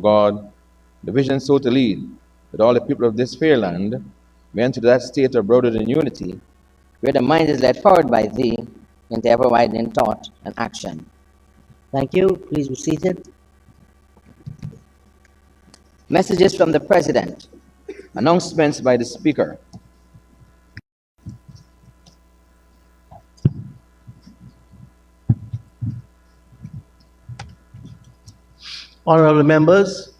God, the vision so to lead that all the people of this fair land may enter that state of brotherhood and unity, where the mind is led forward by thee into ever-widening thought and action. Thank you. Please be seated. Messages from the President. announcements by the Speaker. Honorable members,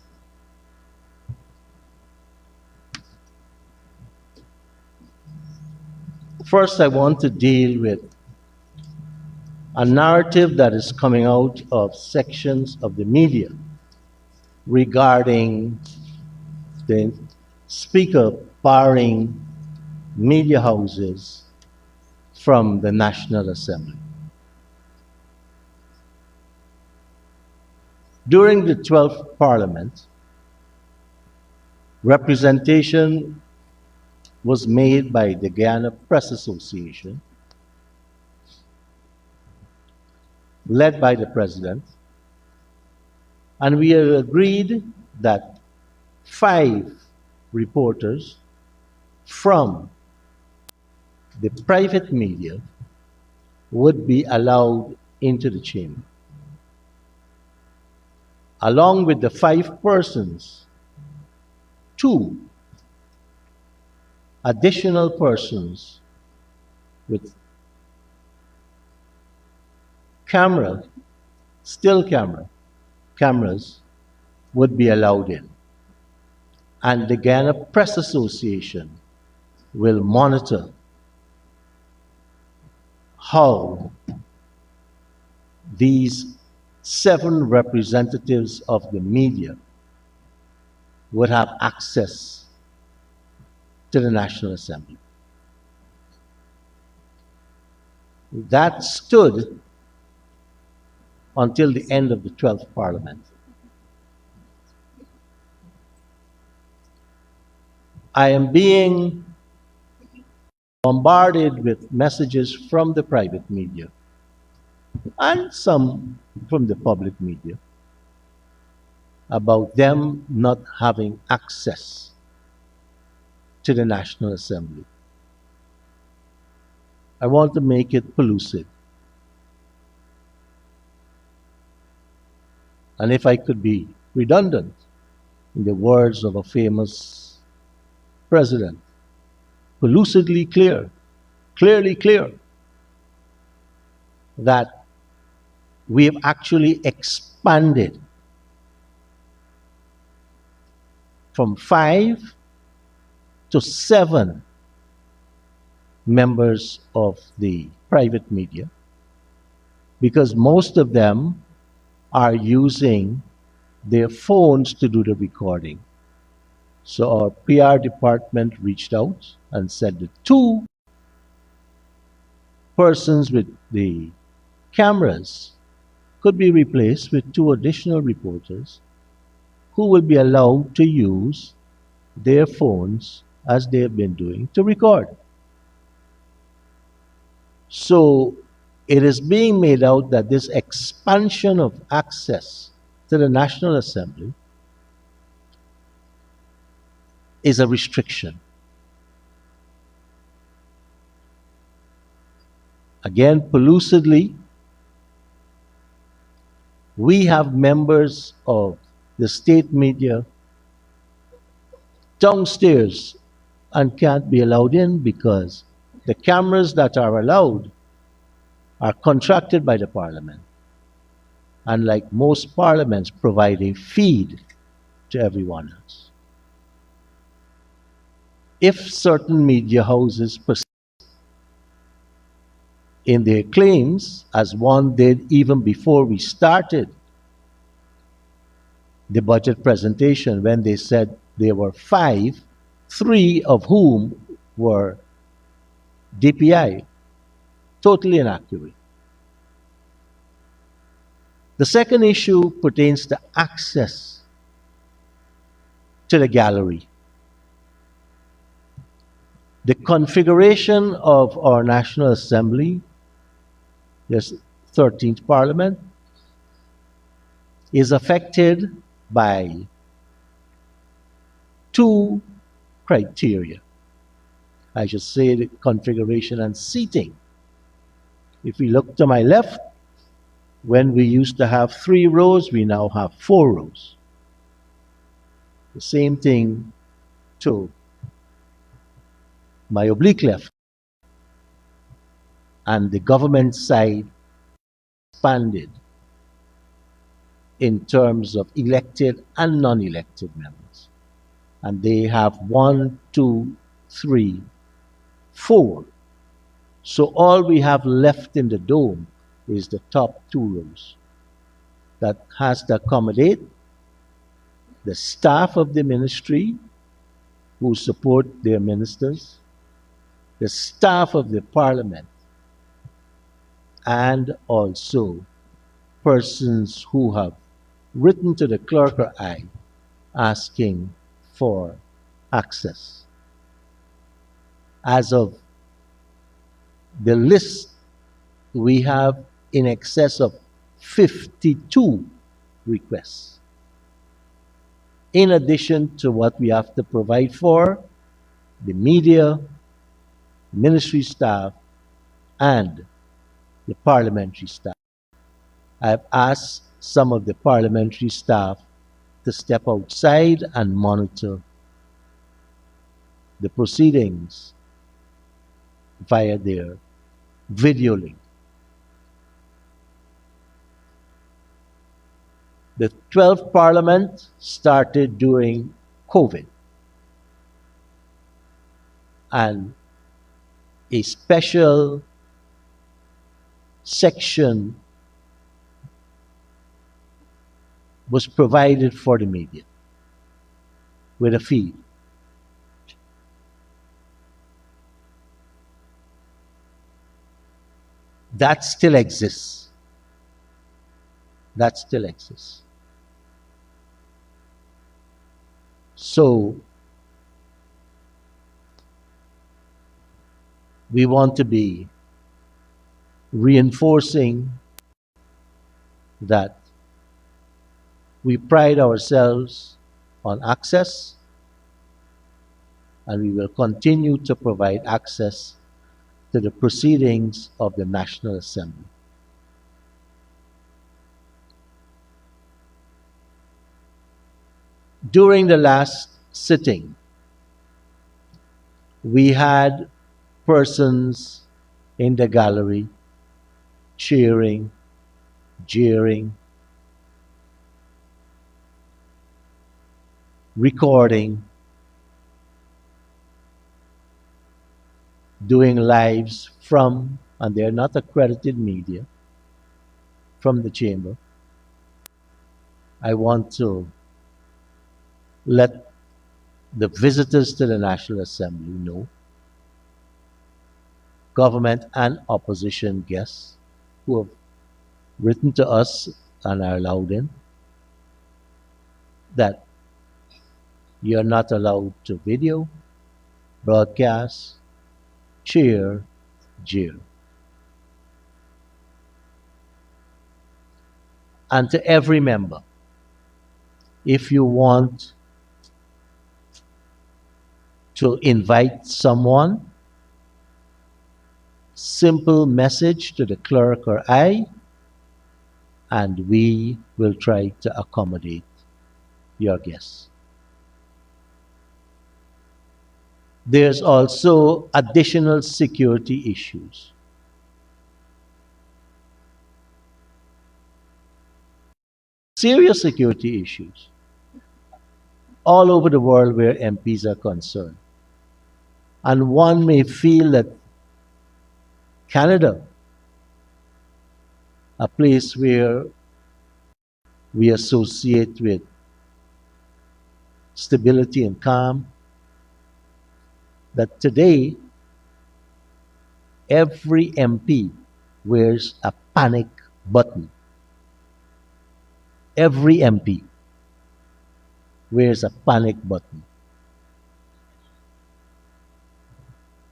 first I want to deal with a narrative that is coming out of sections of the media regarding the Speaker barring media houses from the National Assembly. During the 12th Parliament, representation was made by the Guyana Press Association, led by the President, and we had agreed that 5 reporters from the private media would be allowed into the chamber. Along with the 5 persons, 2 additional persons with still cameras would be allowed in. And the Guyana Press Association will monitor how these 7 representatives of the media would have access to the National Assembly. That stood until the end of the 12th Parliament. I am being bombarded with messages from the private media and some from the public media about them not having access to the National Assembly. I want to make it pellucid. And if I could be redundant, in the words of a famous president, pellucidly clear, clearly clear, that we have actually expanded from 5 to 7 members of the private media, because most of them are using their phones to do the recording. So our PR department reached out and said the 2 persons with the cameras could be replaced with 2 additional reporters who will be allowed to use their phones as they have been doing to record. So it is being made out that this expansion of access to the National Assembly is a restriction. Again, pellucidly, we have members of the state media downstairs and can't be allowed in because the cameras that are allowed are contracted by the Parliament. And like most parliaments, provide a feed to everyone else. If certain media houses persist in their claims, as one did even before we started the budget presentation, when they said there were 5, 3 of whom were DPI, totally inaccurate. The second issue pertains to access to the gallery. The configuration of our National Assembly, this 13th Parliament, is affected by two criteria. I should say the configuration and seating. If we look to my left, when we used to have 3 rows, we now have 4 rows. The same thing to my oblique left. And the government side expanded in terms of elected and non-elected members. And they have 1, 2, 3, 4. So all we have left in the dome is the top 2 rows that has to accommodate the staff of the ministry who support their ministers, the staff of the parliament, and also persons who have written to the clerk or I asking for access. As of the list, we have in excess of 52 requests. In addition to what we have to provide for the media, ministry staff, and the parliamentary staff. I've asked some of the parliamentary staff to step outside and monitor the proceedings via their video link. The 12th Parliament started during COVID, and a special section was provided for the media with a feed. That still exists. That still exists. So we want to be reinforcing that we pride ourselves on access, and we will continue to provide access to the proceedings of the National Assembly. During the last sitting, we had persons in the gallery cheering, jeering, recording, doing lives from, and they're not accredited media, from the chamber. I want to let the visitors to the National Assembly know, government and opposition guests who have written to us and are allowed in, that you're not allowed to video, broadcast, cheer, jeer. And to every member, if you want to invite someone, simple message to the clerk or I, and we will try to accommodate your guests. There's also additional security issues. Serious security issues all over the world where MPs are concerned. And one may feel that Canada, a place where we associate with stability and calm, that today every MP wears a panic button. Every MP wears a panic button.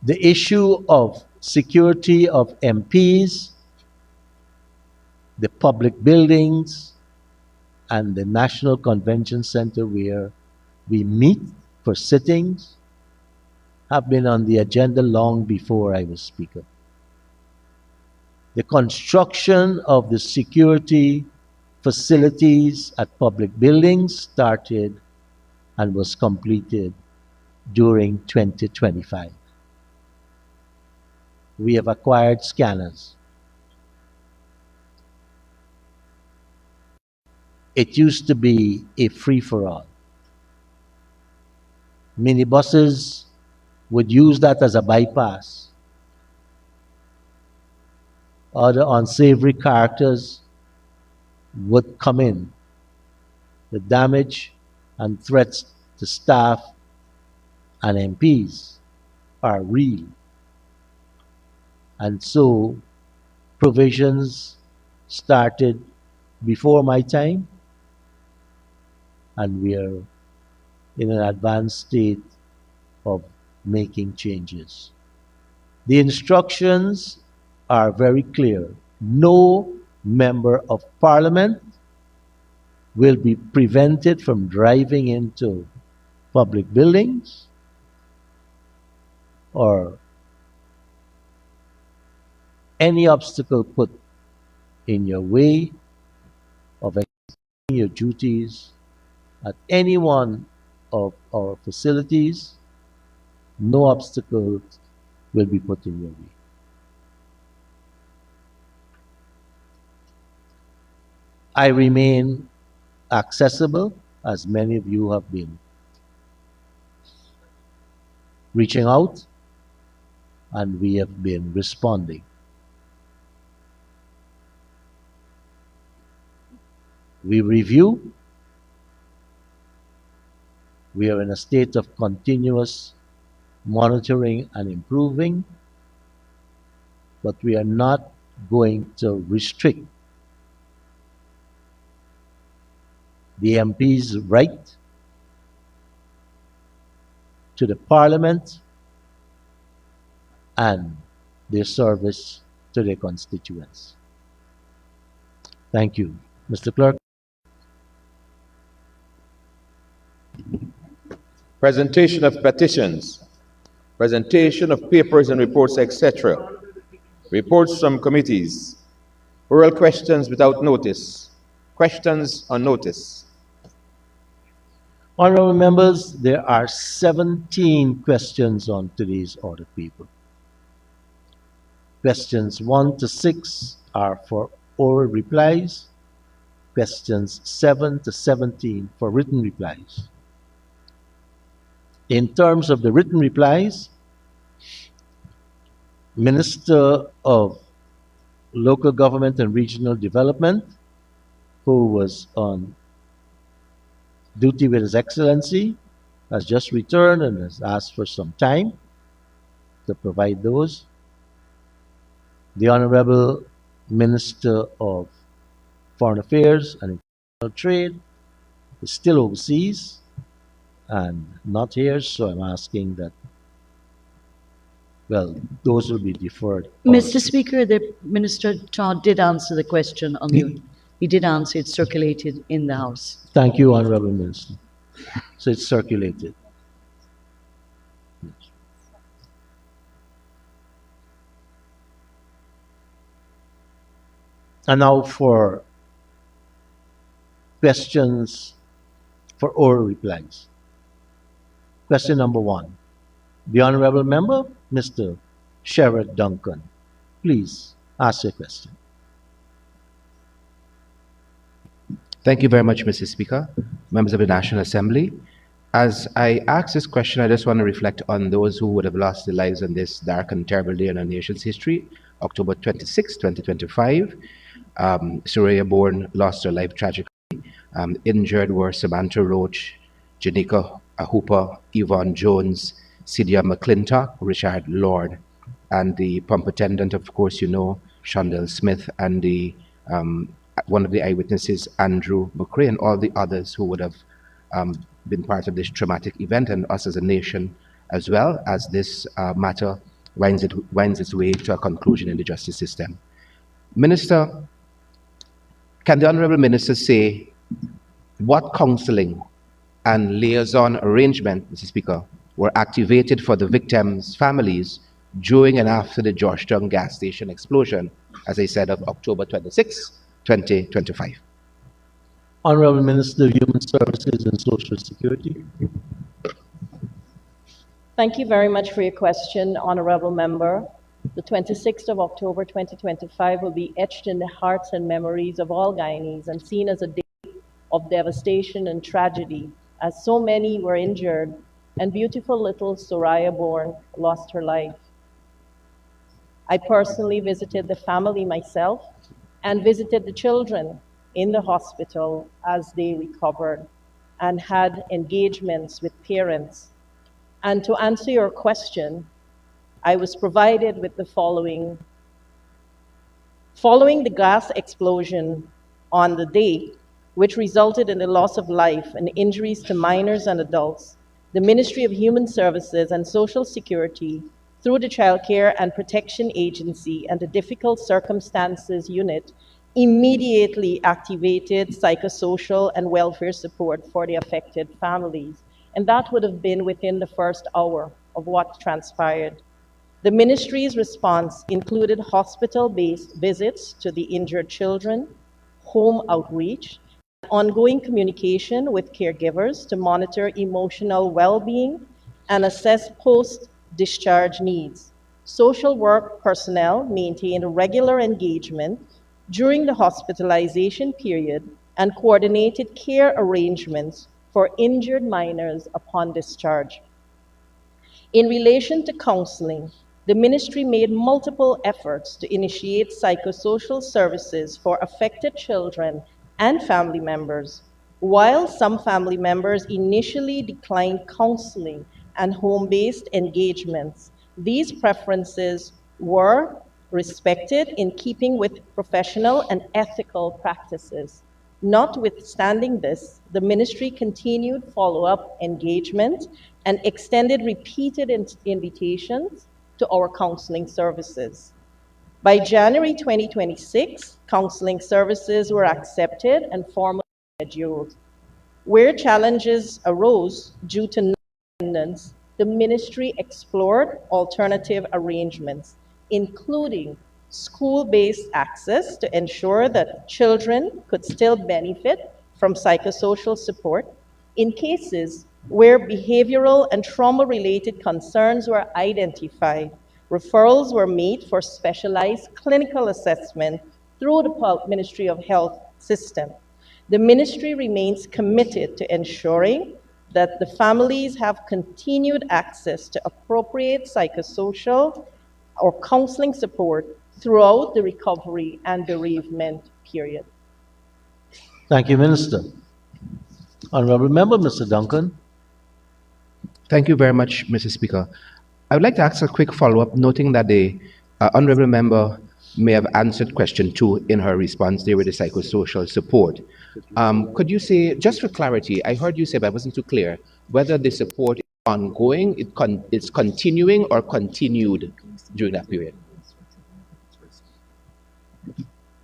The issue of security of MPs, the public buildings, and the National Convention Center where we meet for sittings have been on the agenda long before I was Speaker. The construction of the security facilities at public buildings started and was completed during 2025. We have acquired scanners. It used to be a free-for-all. Minibuses would use that as a bypass. Other unsavory characters would come in. The damage and threats to staff and MPs are real. And so provisions started before my time, and we are in an advanced state of making changes. The instructions are very clear. No member of parliament will be prevented from driving into public buildings or any obstacle put in your way of executing your duties at any one of our facilities. No obstacles will be put in your way. I remain accessible, as many of you have been reaching out, and we have been responding. We review. We are in a state of continuous monitoring and improving, but we are not going to restrict the MP's right to the Parliament and their service to their constituents. Thank you. Mr. Clerk. Presentation of petitions, presentation of papers and reports, etc. Reports from committees, oral questions without notice, questions on notice. Honorable members, there are 17 questions on today's order paper. Questions 1 to 6 are for oral replies. Questions 7 to 17 for written replies. In terms of the written replies, Minister of Local Government and Regional Development, who was on duty with His Excellency, has just returned and has asked for some time to provide those. The Honorable Minister of Foreign Affairs and International Trade is still overseas and not here, so I'm asking that, well, those will be deferred. Mr. Speaker, the Minister Todd did answer the question on the. He did answer. It's circulated in the House. Thank you, Honorable Minister. So it's circulated. And now for questions for oral replies. Question number 1. The Honorable Member, Mr. Sherrod Duncan. Please ask your question. Thank you very much, Mr. Speaker, members of the National Assembly. As I ask this question, I just want to reflect on those who would have lost their lives on this dark and terrible day in our nation's history, October 26, 2025. Soraya Bourne lost her life tragically. Injured were Samantha Roach, Janika Hooper, Yvonne Jones, Celia McClintock, Richard Lord, and the pump attendant, of course, you know, Shondell Smith, and the one of the eyewitnesses, Andrew McCrae, and all the others who would have been part of this traumatic event, and us as a nation as well, as this matter winds its way to a conclusion in the justice system. Minister, can the Honourable Minister say what counseling and liaison arrangement, Mr. Speaker, were activated for the victims' families during and after the Georgetown gas station explosion, as I said, of October 26, 2025? Honorable Minister of Human Services and Social Security. Thank you very much for your question, Honorable Member. The 26th of October 2025 will be etched in the hearts and memories of all Guyanese and seen as a day of devastation and tragedy, as so many were injured and beautiful little Soraya Bourne lost her life. I personally visited the family myself and visited the children in the hospital as they recovered and had engagements with parents. And to answer your question, I was provided with the following. Following the gas explosion on the day, which resulted in the loss of life and injuries to minors and adults, the Ministry of Human Services and Social Security, through the Child Care and Protection Agency and the Difficult Circumstances Unit, immediately activated psychosocial and welfare support for the affected families. And that would have been within the first hour of what transpired. The ministry's response included hospital-based visits to the injured children, home outreach, ongoing communication with caregivers to monitor emotional well-being and assess post-discharge needs. Social work personnel maintained regular engagement during the hospitalization period and coordinated care arrangements for injured minors upon discharge. In relation to counseling, the ministry made multiple efforts to initiate psychosocial services for affected children and family members. While some family members initially declined counseling and home-based engagements, these preferences were respected in keeping with professional and ethical practices. Notwithstanding this, the ministry continued follow-up engagement and extended repeated invitations to our counseling services. By January 2026, counseling services were accepted and formally scheduled. Where challenges arose due to non-attendance, the ministry explored alternative arrangements, including school-based access to ensure that children could still benefit from psychosocial support in cases where behavioral and trauma-related concerns were identified. Referrals were made for specialized clinical assessment through the Ministry of Health system. The ministry remains committed to ensuring that the families have continued access to appropriate psychosocial or counseling support throughout the recovery and bereavement period. Thank you, Minister. Honorable Member, Mr. Duncan. Thank you very much, Mr. Speaker. I would like to ask a quick follow-up, noting that the honourable member may have answered question 2 in her response there with the psychosocial support. Could you say, just for clarity, I heard you say, but I wasn't too clear, whether the support is ongoing, it's continuing or continued during that period?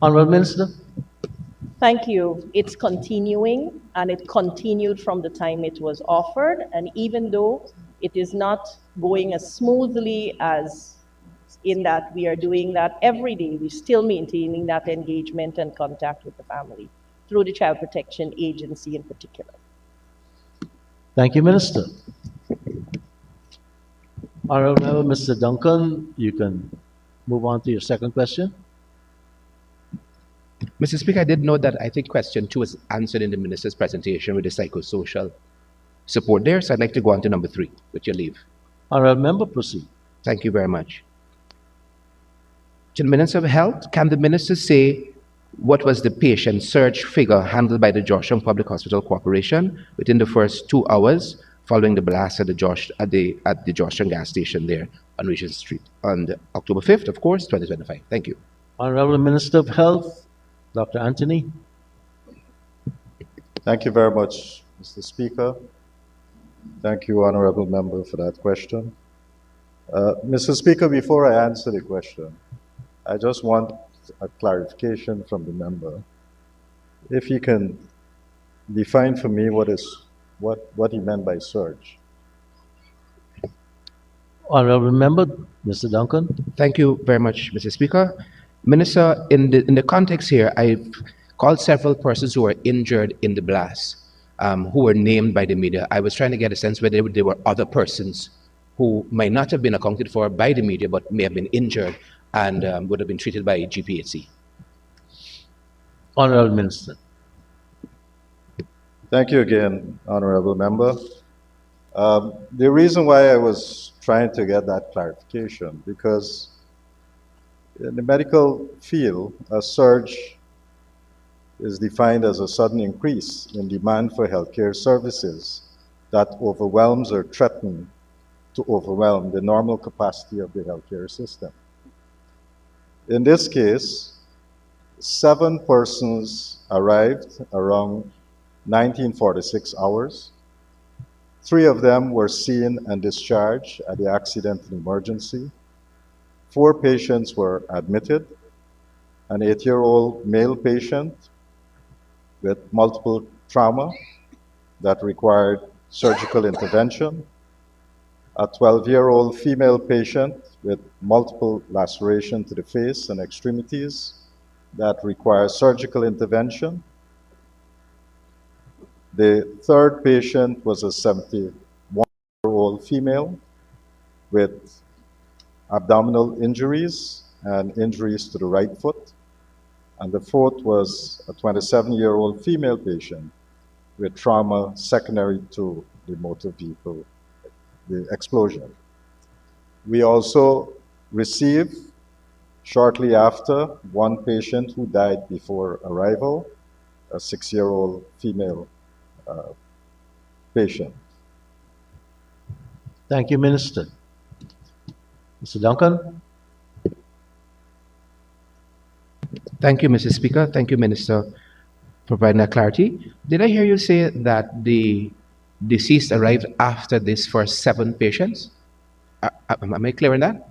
Honorable Minister. Thank you. It's continuing, and it continued from the time it was offered. And even though it is not going as smoothly as in that we are doing that every day, we're still maintaining that engagement and contact with the family through the Child Protection Agency in particular. Thank you, Minister. Honorable Member, Mr. Duncan, you can move on to your second question. Mr. Speaker, I did note that I think question 2 was answered in the minister's presentation with the psychosocial support there, so I'd like to go on to number 3, with your leave. Honorable Member, proceed. Thank you very much. To the Minister of Health, can the minister say what was the patient surge figure handled by the Georgetown Public Hospital Corporation within the first 2 hours following the blast at the Georgetown gas station there on Regent Street on October 5th, of course, 2025? Thank you. Honorable Minister of Health, Dr. Anthony. Thank you very much, Mr. Speaker. Thank you, Honorable Member, for that question. Mr. Speaker, before I answer the question, I just want a clarification from the member. If he can define for me what he meant by surge. Honorable Member, Mr. Duncan. Thank you very much, Mr. Speaker. Minister, in the context here, I've called several persons who were injured in the blast, who were named by the media. I was trying to get a sense whether there were other persons who might not have been accounted for by the media, but may have been injured and would have been treated by GPHC. Honorable Minister. Thank you again, Honorable Member. The reason why I was trying to get that clarification, because in the medical field, a surge is defined as a sudden increase in demand for healthcare services that overwhelms or threatens to overwhelm the normal capacity of the healthcare system. In this case, 7 persons arrived around 1946 hours. 3 of them were seen and discharged at the accident and emergency. 4 patients were admitted, an 8-year-old male patient with multiple trauma that required surgical intervention, a 12-year-old female patient with multiple laceration to the face and extremities that requires surgical intervention. The 3rd patient was a 71-year-old female with abdominal injuries and injuries to the right foot. And the 4th was a 27-year-old female patient with trauma secondary to the motor vehicle, the explosion. We also received, shortly after, 1 patient who died before arrival, a 6-year-old female patient. Thank you, Minister. Mr. Duncan. Thank you, Mr. Speaker. Thank you, Minister, for providing that clarity. Did I hear you say that the deceased arrived after this for 7 patients? Am I clear on that?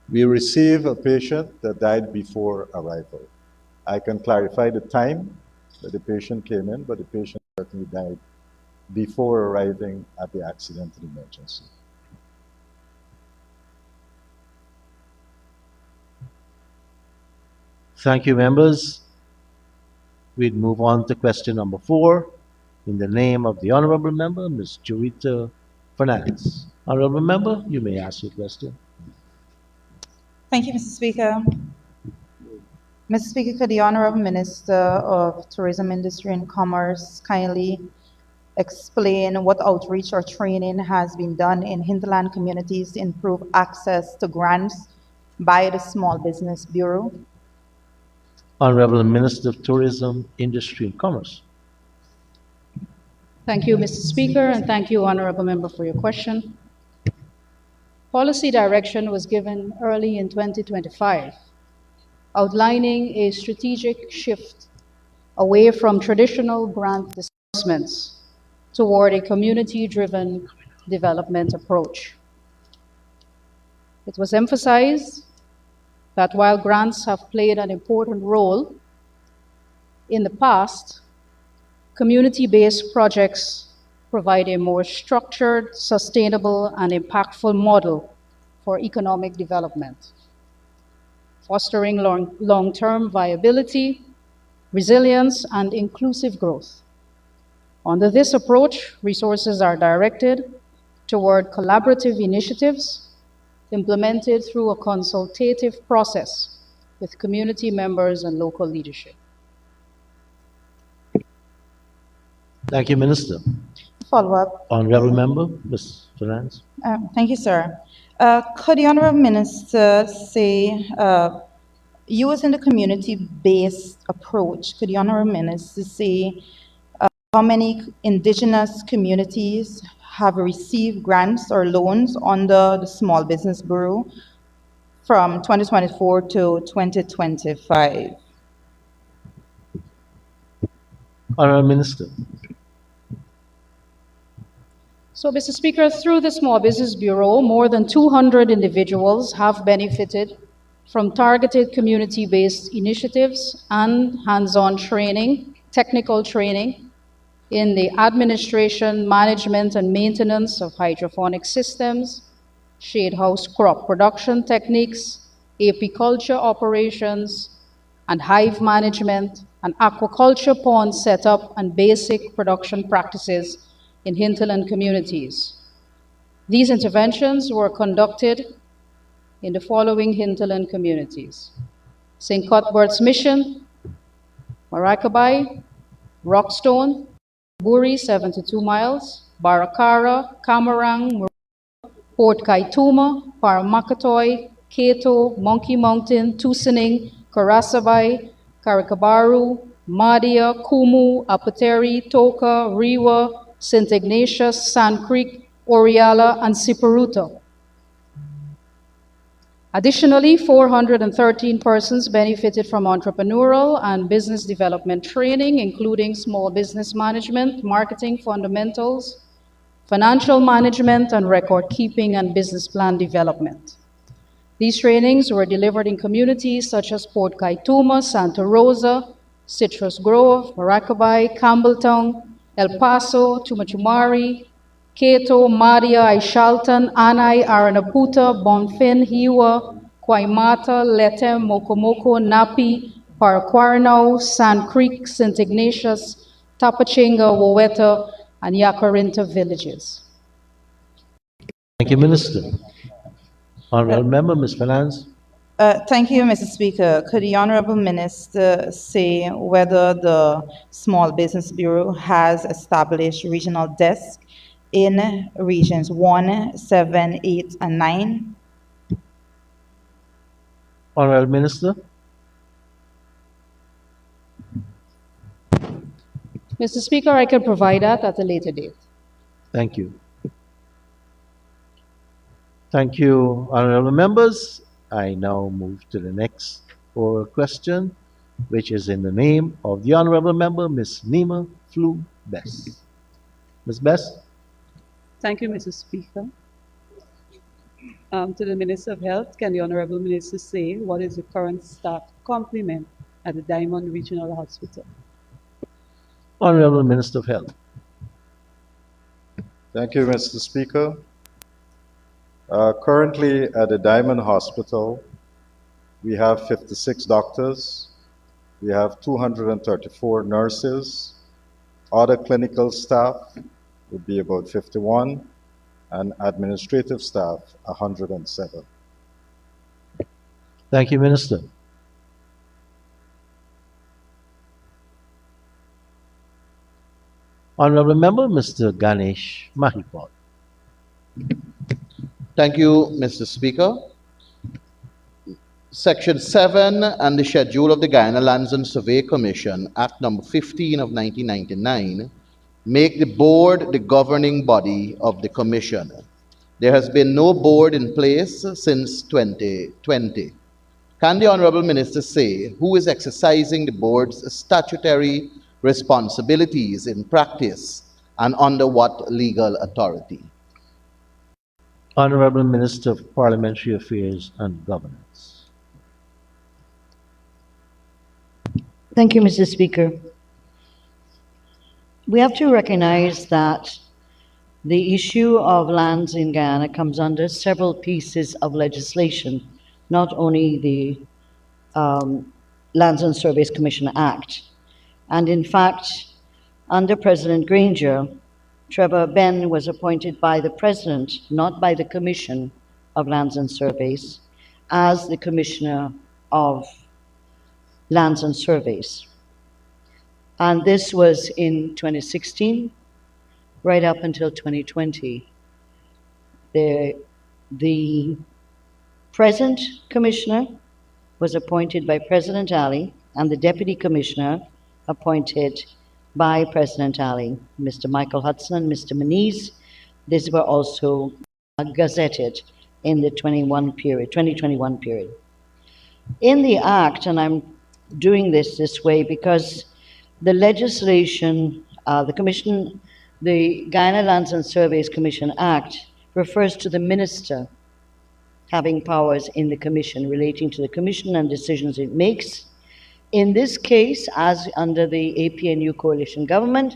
We received a patient that died before arrival. I can clarify the time that the patient came in, but the patient certainly died before arriving at the accident and emergency. Thank you, members. We'd move on to question number 4. In the name of the Honorable Member, Ms. Joita Fernandez. Honorable Member, you may ask your question. Thank you, Mr. Speaker. Mr. Speaker, could the Honorable Minister of Tourism, Industry and Commerce kindly explain what outreach or training has been done in hinterland communities to improve access to grants by the Small Business Bureau? Honorable Minister of Tourism, Industry and Commerce. Thank you, Mr. Speaker, and thank you, Honorable Member, for your question. Policy direction was given early in 2025, outlining a strategic shift away from traditional grant disbursements toward a community-driven development approach. It was emphasized that while grants have played an important role in the past, community-based projects provide a more structured, sustainable, and impactful model for economic development, fostering long-term viability, resilience, and inclusive growth. Under this approach, resources are directed toward collaborative initiatives implemented through a consultative process with community members and local leadership. Thank you, Minister. Follow-up. Honorable Member, Ms. Fernandez. Thank you, sir. Could the Honorable Minister say, using the community-based approach, could the Honorable Minister say how many indigenous communities have received grants or loans under the Small Business Bureau from 2024 to 2025? Honorable Minister. So, Mr. Speaker, through the Small Business Bureau, more than 200 individuals have benefited from targeted community-based initiatives and hands-on training, technical training in the administration, management, and maintenance of hydroponic systems, shade house crop production techniques, apiculture operations, and hive management, and aquaculture pond setup and basic production practices in hinterland communities. These interventions were conducted in the following hinterland communities: St. Cuthbert's Mission, Maracaibo, Rockstone, Buri, 72 miles, Baracara, Camarang, Port Kaituma, Paramakatoy, Cato, Monkey Mountain, Tusaning, Karasabay, Karakabaru, Madia, Kumu, Apateri, Toka, Rewa, St. Ignatius, Sand Creek, Oriala, and Siparuta. Additionally, 413 persons benefited from entrepreneurial and business development training, including small business management, marketing fundamentals, financial management, and record keeping and business plan development. These trainings were delivered in communities such as Port Kaituma, Santa Rosa, Citrus Grove, Maracaibo, Campbelltown, El Paso, Tumachumari, Cato, Maria, Aishalton, Anai, Aranaputa, Bonfin, Hiwa, Kwaimata, Letem, Mokomoko, Napi, Paraquaranao, Sand Creek, St. Ignatius, Tapachinga, Woweta, and Yakarinta villages. Thank you, Minister. Honorable Member, Ms. Finance. Thank you, Mr. Speaker. Could the Honorable Minister say whether the Small Business Bureau has established regional desks in regions 1, 7, 8, and 9? Honorable Minister. Mr. Speaker, I can provide that at a later date. Thank you. Thank you, honorable members. I now move to the next oral question, which is in the name of the honorable member, Ms. Nima Flu Bess. Ms. Bess? Thank you, Mr. Speaker. To the Minister of Health, can the Honorable Minister say what is the current staff complement at the Diamond Regional Hospital? Honorable Minister of Health. Thank you, Mr. Speaker. Currently at the Diamond Hospital, we have 56 doctors, we have 234 nurses, other clinical staff would be about 51, and administrative staff 107. Thank you, Minister. Honorable Member, Mr. Ganesh Mahipal. Thank you, Mr. Speaker. Section 7 and the schedule of the Guyana Lands and Survey Commission, Act number 15 of 1999, make the board the governing body of the commission. There has been no board in place since 2020. Can the Honorable Minister say who is exercising the board's statutory responsibilities in practice and under what legal authority? Honorable Minister of Parliamentary Affairs and Governance. Thank you, Mr. Speaker. We have to recognize that the issue of lands in Guyana comes under several pieces of legislation, not only the Lands and Surveys Commission Act. And in fact, under President Granger, Trevor Benn was appointed by the President, not by the Commission of Lands and Surveys, as the Commissioner of Lands and Surveys. And this was in 2016, right up until 2020. The present Commissioner was appointed by President Ali, and the Deputy Commissioner appointed by President Ali, Mr. Michael Hudson and Mr. Maniz. These were also gazetted in the 2021 period. In the Act, and I'm doing this way because the legislation, the Guyana Lands and Surveys Commission Act refers to the Minister having powers in the commission, relating to the commission and decisions it makes. In this case, as under the APNU coalition government,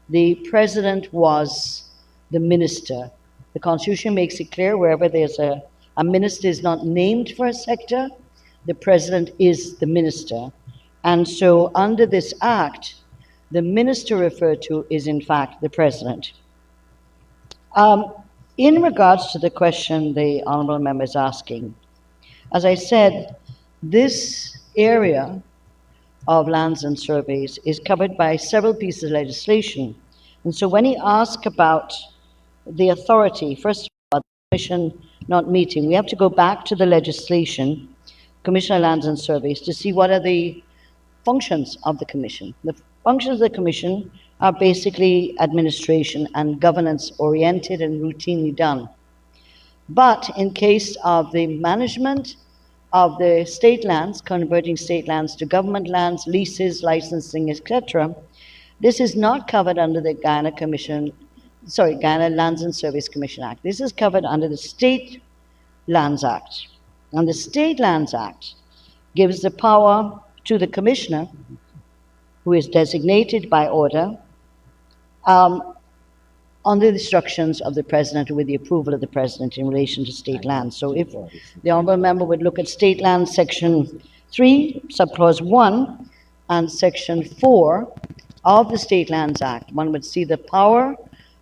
the president was the minister. The Constitution makes it clear wherever there's a minister is not named for a sector, the president is the minister. And so under this act, the minister referred to is in fact the president. In regards to the question the honorable member is asking, as I said, this area of lands and surveys is covered by several pieces of legislation. And so when he asked about the authority, first of all, the commission not meeting, we have to go back to the legislation, Commission on Lands and Surveys, to see what are the functions of the commission. The functions of the commission are basically administration and governance oriented and routinely done. But in case of the management of the state lands, converting state lands to government lands, leases, licensing, etc., this is not covered under the Guyana Lands and Surveys Commission Act. This is covered under the State Lands Act. And the State Lands Act gives the power to the commissioner, who is designated by order, on the instructions of the president with the approval of the president in relation to state lands. So if the honorable member would look at state land section 3, subclause 1, and section 4 of the State Lands Act, one would see the power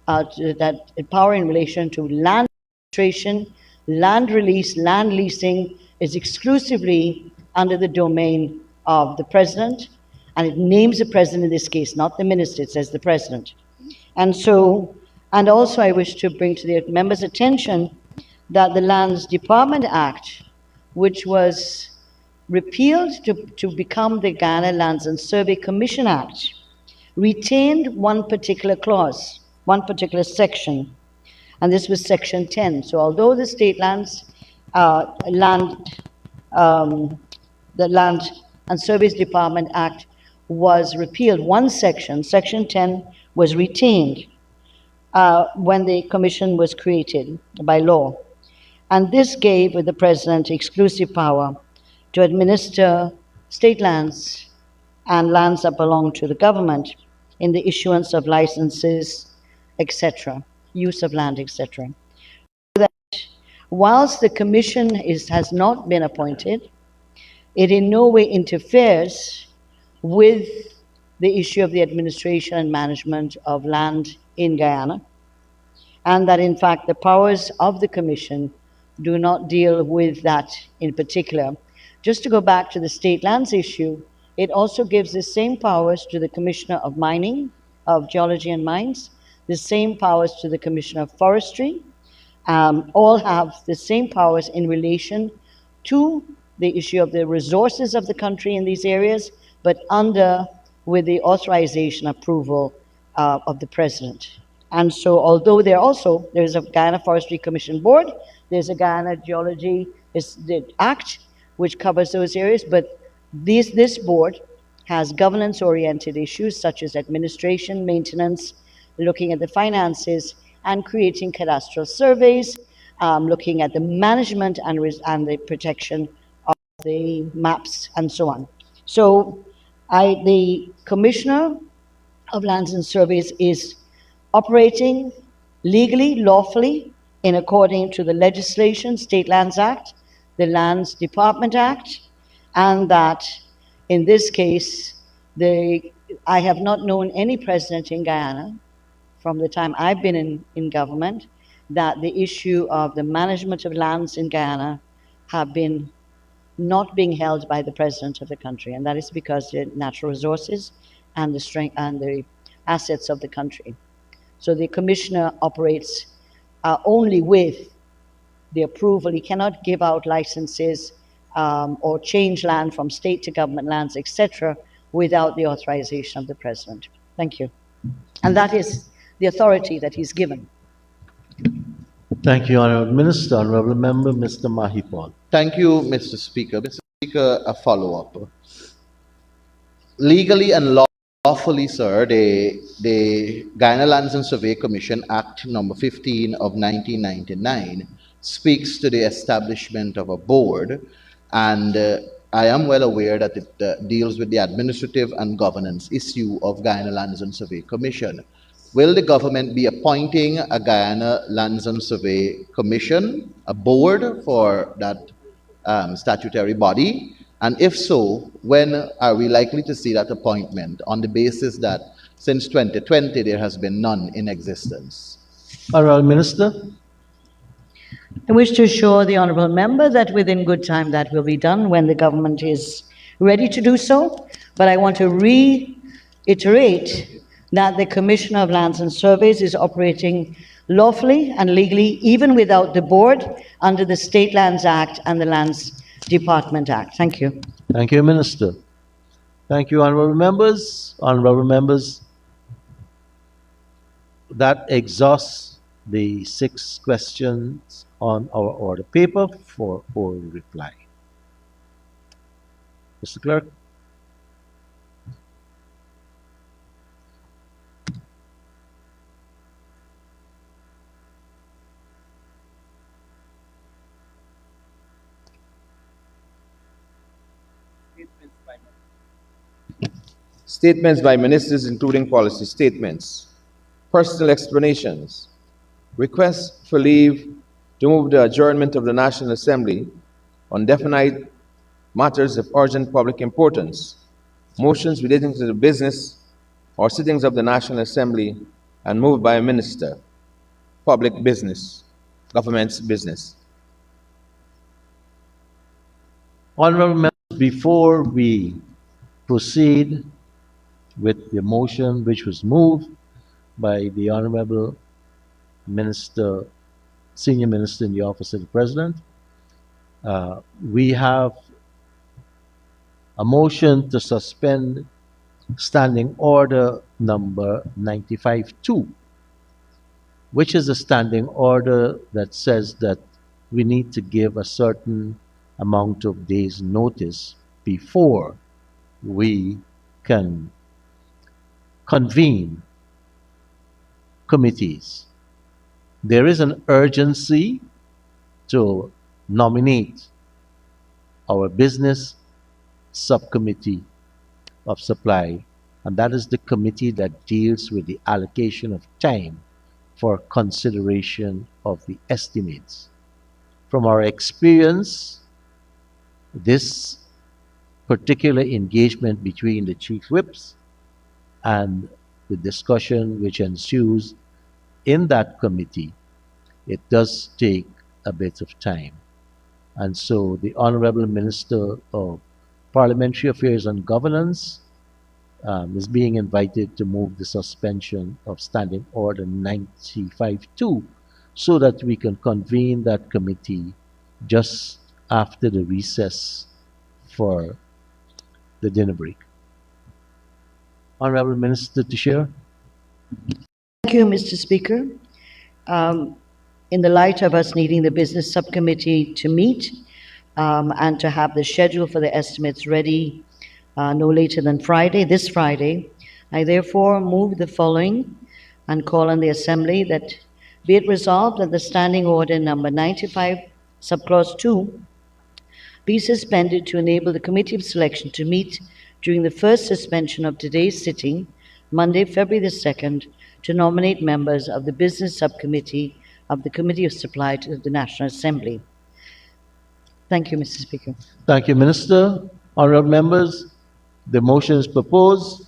in relation to land administration, land release, land leasing is exclusively under the domain of the president, and it names the president in this case, not the minister, it says the president. And so, and also I wish to bring to the members' attention that the Lands Department Act, which was repealed to become the Guyana Lands and Survey Commission Act, retained one particular clause, one particular section, and this was section 10. So although the State Lands, the Land and Surveys Department Act was repealed, one section, section 10, was retained when the commission was created by law. And this gave the president exclusive power to administer state lands and lands that belong to the government in the issuance of licenses, etc., use of land, etc. So that whilst the commission has not been appointed, it in no way interferes with the issue of the administration and management of land in Guyana, and that in fact the powers of the commission do not deal with that in particular. Just to go back to the state lands issue, it also gives the same powers to the Commissioner of Mining, of Geology and Mines, the same powers to the Commissioner of Forestry, all have the same powers in relation to the issue of the resources of the country in these areas, but with the authorization approval of the president. And so although there's a Guyana Forestry Commission Board, there's a Guyana Geology Act, which covers those areas, but this board has governance-oriented issues such as administration, maintenance, looking at the finances, and creating cadastral surveys, looking at the management and the protection of the maps, and so on. So the Commissioner of Lands and Surveys is operating legally, lawfully, in according to the legislation, State Lands Act, the Lands Department Act, and that in this case, I have not known any president in Guyana from the time I've been in government that the issue of the management of lands in Guyana have been not being held by the president of the country, and that is because the natural resources and the strength and the assets of the country. So the commissioner operates only with the approval. He cannot give out licenses or change land from state to government lands, etc., without the authorization of the president. Thank you. And that is the authority that he's given. Thank you, Honourable Minister. Honourable Member, Mr. Mahipal. Thank you, Mr. Speaker. Mr. Speaker, a follow-up. Legally and lawfully, sir, the Guyana Lands and Survey Commission Act number 15 of 1999 speaks to the establishment of a board, and I am well aware that it deals with the administrative and governance issue of Guyana Lands and Survey Commission. Will the government be appointing a Guyana Lands and Survey Commission, a board for that statutory body? And if so, when are we likely to see that appointment, on the basis that since 2020 there has been none in existence? Honourable Minister. I wish to assure the honourable member that within good time that will be done when the government is ready to do so. But I want to reiterate that the Commissioner of Lands and Surveys is operating lawfully and legally, even without the board, under the State Lands Act and the Lands Department Act. Thank you. Thank you, Minister. Thank you, honourable members. Honourable members, that exhausts the 6 questions on our order paper for oral reply. Mr. Clerk. Statements by ministers, including policy statements, personal explanations, requests for leave to move the adjournment of the National Assembly on definite matters of urgent public importance, motions relating to the business or sittings of the National Assembly and moved by a minister, public business, government's business. Honourable members, before we proceed with the motion which was moved by the Honourable Minister, Senior Minister in the Office of the President, we have a motion to suspend Standing Order number 95-2, which is a standing order that says that we need to give a certain amount of days' notice before we can convene committees. There is an urgency to nominate our business subcommittee of supply, and that is the committee that deals with the allocation of time for consideration of the estimates. From our experience, this particular engagement between the chief whips and the discussion which ensues in that committee, it does take a bit of time. And so the Honourable Minister of Parliamentary Affairs and Governance is being invited to move the suspension of Standing Order 95-2 so that we can convene that committee just after the recess for the dinner break. Honourable Minister Teixeira. Thank you, Mr. Speaker. In the light of us needing the business subcommittee to meet and to have the schedule for the estimates ready no later than this Friday, I therefore move the following and call on the Assembly that be it resolved that the Standing Order number 95, subclause 2, be suspended to enable the Committee of Selection to meet during the first suspension of today's sitting, Monday, February the 2nd, to nominate members of the Business Subcommittee of the Committee of Supply to the National Assembly. Thank you, Mr. Speaker. Thank you, Minister. Honourable members, the motion is proposed.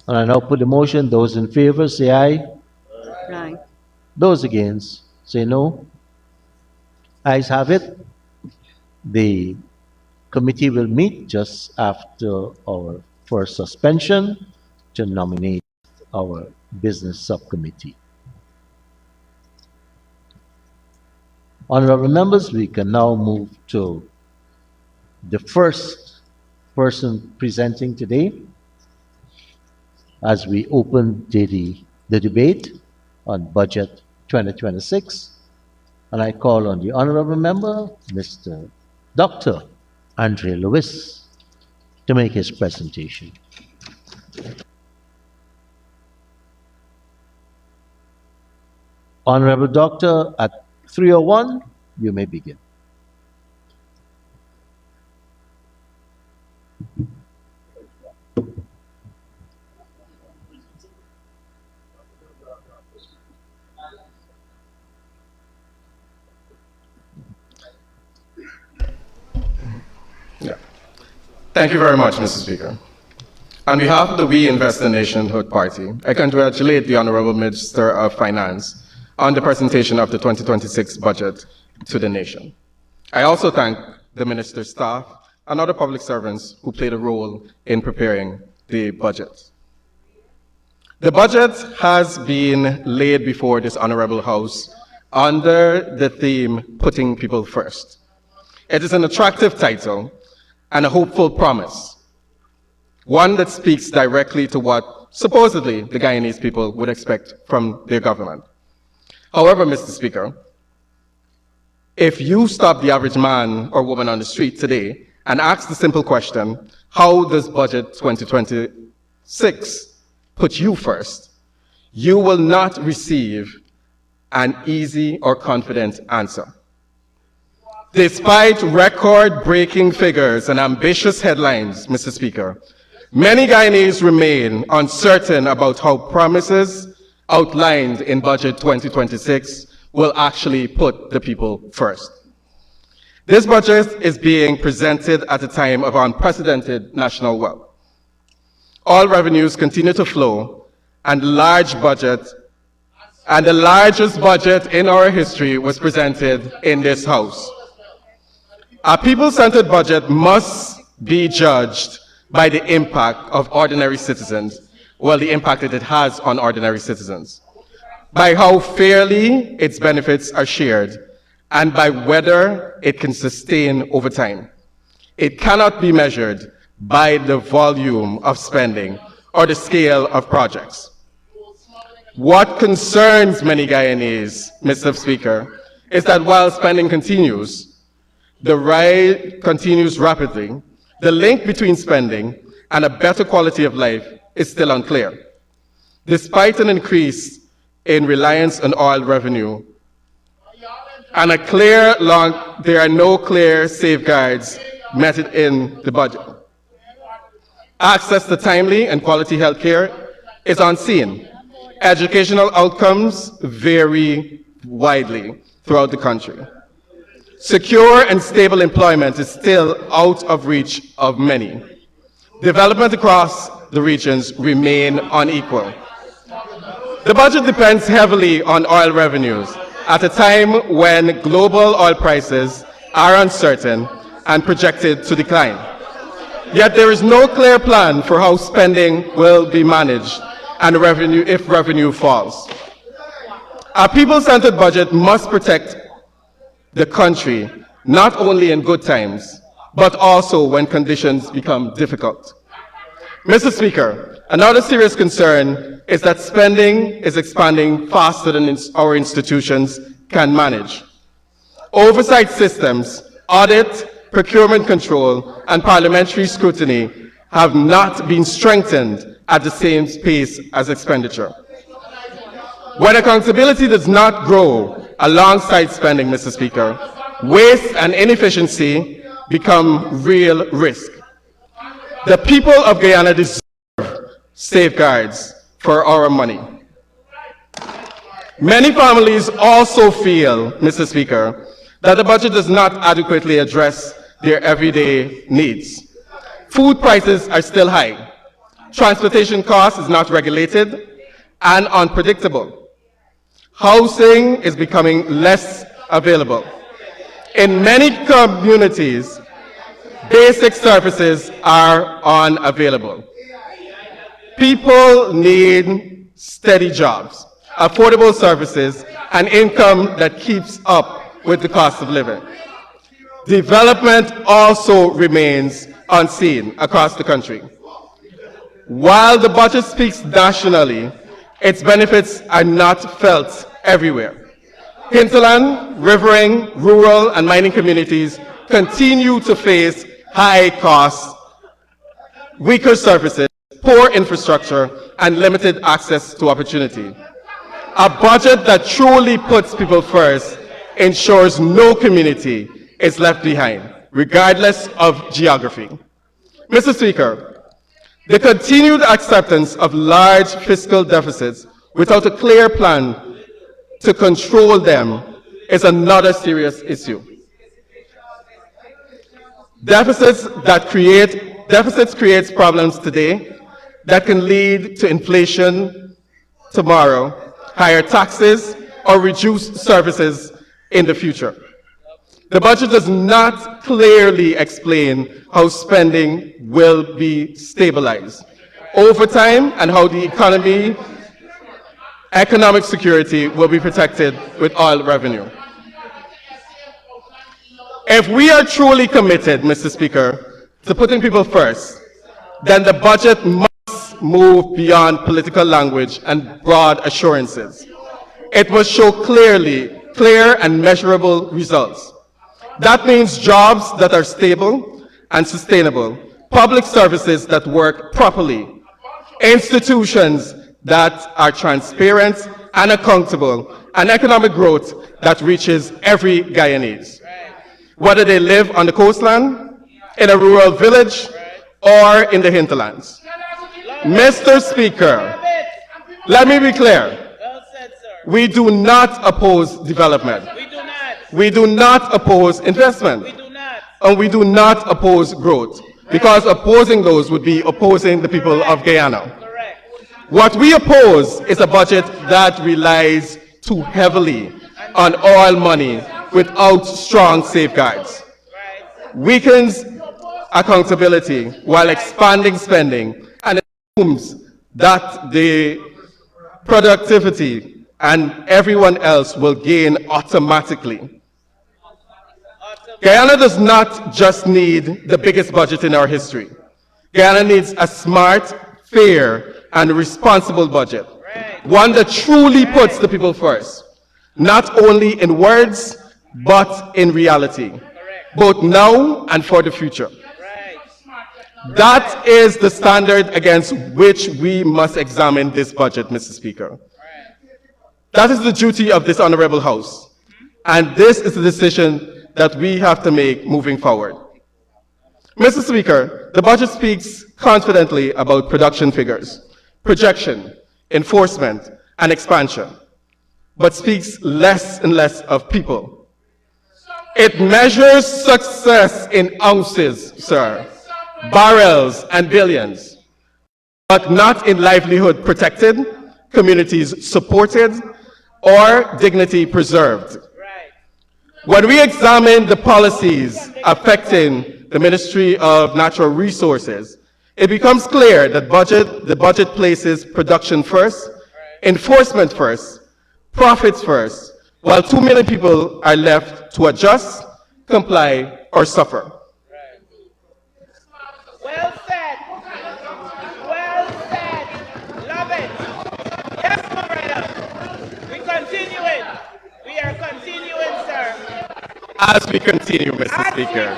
And I now put the motion. Those in favour say aye. Aye. Those against say no. Ayes have it. The committee will meet just after our first suspension to nominate our business subcommittee. Honourable members, we can now move to the first person presenting today as we open the debate on Budget 2026. And I call on the Honourable Member, Mr. Dr. Andre Lewis, to make his presentation. Honorable Doctor, at 3:01, you may begin. Thank you very much, Mr. Speaker. On behalf of the We Invest in Nationhood Party, I congratulate the Honorable Minister of Finance on the presentation of the 2026 budget to the nation. I also thank the Minister's staff and other public servants who played a role in preparing the budget. The budget has been laid before this Honorable House under the theme, Putting People First. It is an attractive title and a hopeful promise, one that speaks directly to what supposedly the Guyanese people would expect from their government. However, Mr. Speaker, if you stop the average man or woman on the street today and ask the simple question, how does budget 2026 put you first, you will not receive an easy or confident answer. Despite record-breaking figures and ambitious headlines, Mr. Speaker, many Guyanese remain uncertain about how promises outlined in Budget 2026 will actually put the people first. This budget is being presented at a time of unprecedented national wealth. All revenues continue to flow, and the largest budget in our history was presented in this House. A people-centered budget must be judged by the impact of ordinary citizens, well, the impact that it has on ordinary citizens, by how fairly its benefits are shared, and by whether it can sustain over time. It cannot be measured by the volume of spending or the scale of projects. What concerns many Guyanese, Mr. Speaker, is that while spending continues, the rise continues rapidly, the link between spending and a better quality of life is still unclear. Despite an increase in reliance on oil revenue and there are no clear safeguards met in the budget. Access to timely and quality health care is unseen. Educational outcomes vary widely throughout the country. Secure and stable employment is still out of reach of many. Development across the regions remain unequal. The budget depends heavily on oil revenues at a time when global oil prices are uncertain and projected to decline. Yet there is no clear plan for how spending will be managed and if revenue falls. A people-centered budget must protect the country, not only in good times, but also when conditions become difficult. Mr. Speaker, another serious concern is that spending is expanding faster than our institutions can manage. Oversight systems, audit, procurement control, and parliamentary scrutiny have not been strengthened at the same pace as expenditure. When accountability does not grow alongside spending, Mr. Speaker, waste and inefficiency become real risk. The people of Guyana deserve safeguards for our money. Many families also feel, Mr. Speaker, that the budget does not adequately address their everyday needs. Food prices are still high. Transportation costs is not regulated and unpredictable. Housing is becoming less available. In many communities, basic services are unavailable. People need steady jobs, affordable services, and income that keeps up with the cost of living. Development also remains unseen across the country. While the budget speaks nationally, its benefits are not felt everywhere. Hinterland, rivering, rural, and mining communities continue to face high costs, weaker services, poor infrastructure, and limited access to opportunity. A budget that truly puts people first ensures no community is left behind, regardless of geography. Mr. Speaker, the continued acceptance of large fiscal deficits without a clear plan to control them is another serious issue. Deficits creates problems today that can lead to inflation tomorrow, higher taxes, or reduced services in the future. The budget does not clearly explain how spending will be stabilized over time and how the economic security will be protected with oil revenue. If we are truly committed, Mr. Speaker, to putting people first, then the budget must move beyond political language and broad assurances. It must show clear and measurable results. That means jobs that are stable and sustainable, public services that work properly, institutions that are transparent and accountable, and economic growth that reaches every Guyanese, whether they live on the coastline, in a rural village, or in the hinterlands. Mr. Speaker, let me be clear. We do not oppose development. We do not oppose investment. And we do not oppose growth, because opposing those would be opposing the people of Guyana. What we oppose is a budget that relies too heavily on oil money without strong safeguards, weakens accountability while expanding spending, and assumes that the productivity and everyone else will gain automatically. Guyana does not just need the biggest budget in our history. Guyana needs a smart, fair, and responsible budget, one that truly puts the people first, not only in words, but in reality, both now and for the future. That is the standard against which we must examine this budget, Mr. Speaker. That is the duty of this Honorable House, and this is the decision that we have to make moving forward. Mr. Speaker, the budget speaks confidently about production figures, projection, enforcement, and expansion, but speaks less and less of people. It measures success in ounces, sir, barrels and billions, but not in livelihood protected, communities supported, or dignity preserved. When we examine the policies affecting the Ministry of Natural Resources, it becomes clear that the budget places production first, enforcement first, profits first, while too many people are left to adjust, comply, or suffer. Well said. Well said. Love it. Yes, my brother. We continue it. We are continuing, sir. As we continue, Mr. Speaker,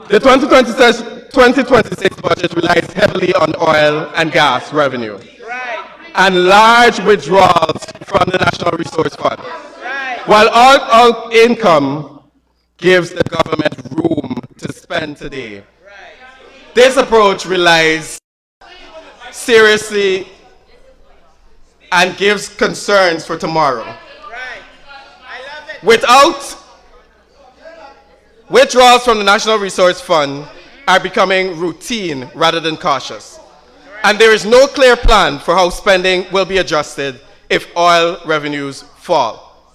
the 2026 budget relies heavily on oil and gas revenue, and large withdrawals from the National Resource Fund. While all income gives the government room to spend today, this approach relies seriously and gives concerns for tomorrow. Withdrawals from the National Resource Fund are becoming routine rather than cautious. And there is no clear plan for how spending will be adjusted if oil revenues fall.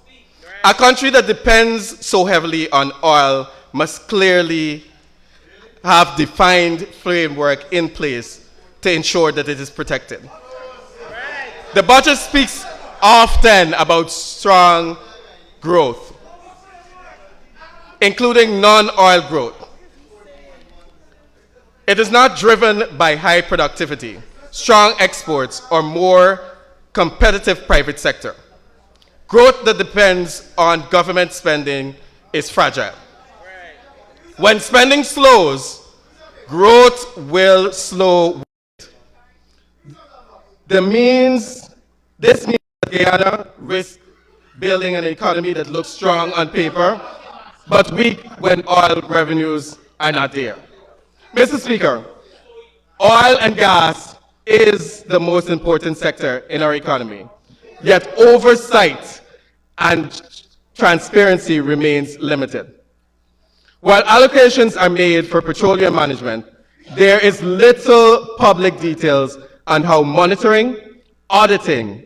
A country that depends so heavily on oil must clearly have defined framework in place to ensure that it is protected. The budget speaks often about strong growth, including non-oil growth. It is not driven by high productivity, strong exports, or more competitive private sector. Growth that depends on government spending is fragile. When spending slows, growth will slow. This means Guyana risks building an economy that looks strong on paper, but weak when oil revenues are not there. Mr. Speaker, oil and gas is the most important sector in our economy, yet oversight and transparency remains limited. While allocations are made for petroleum management, there is little public details on how monitoring, auditing,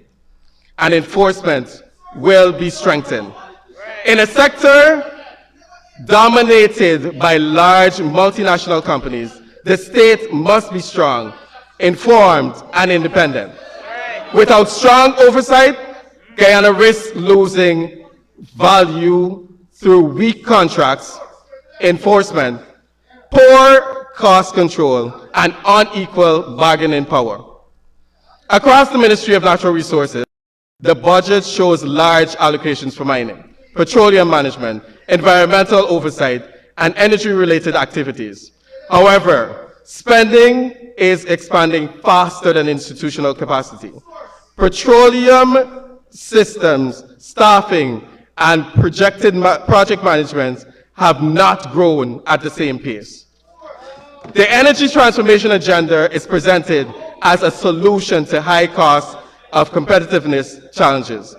and enforcement will be strengthened. In a sector dominated by large multinational companies, the state must be strong, informed, and independent. Without strong oversight, Guyana risks losing value through weak contracts, enforcement, poor cost control, and unequal bargaining power. Across the Ministry of Natural Resources, the budget shows large allocations for mining, petroleum management, environmental oversight, and energy-related activities. However, spending is expanding faster than institutional capacity. Petroleum systems, staffing, and project management have not grown at the same pace. The energy transformation agenda is presented as a solution to high cost of competitiveness challenges.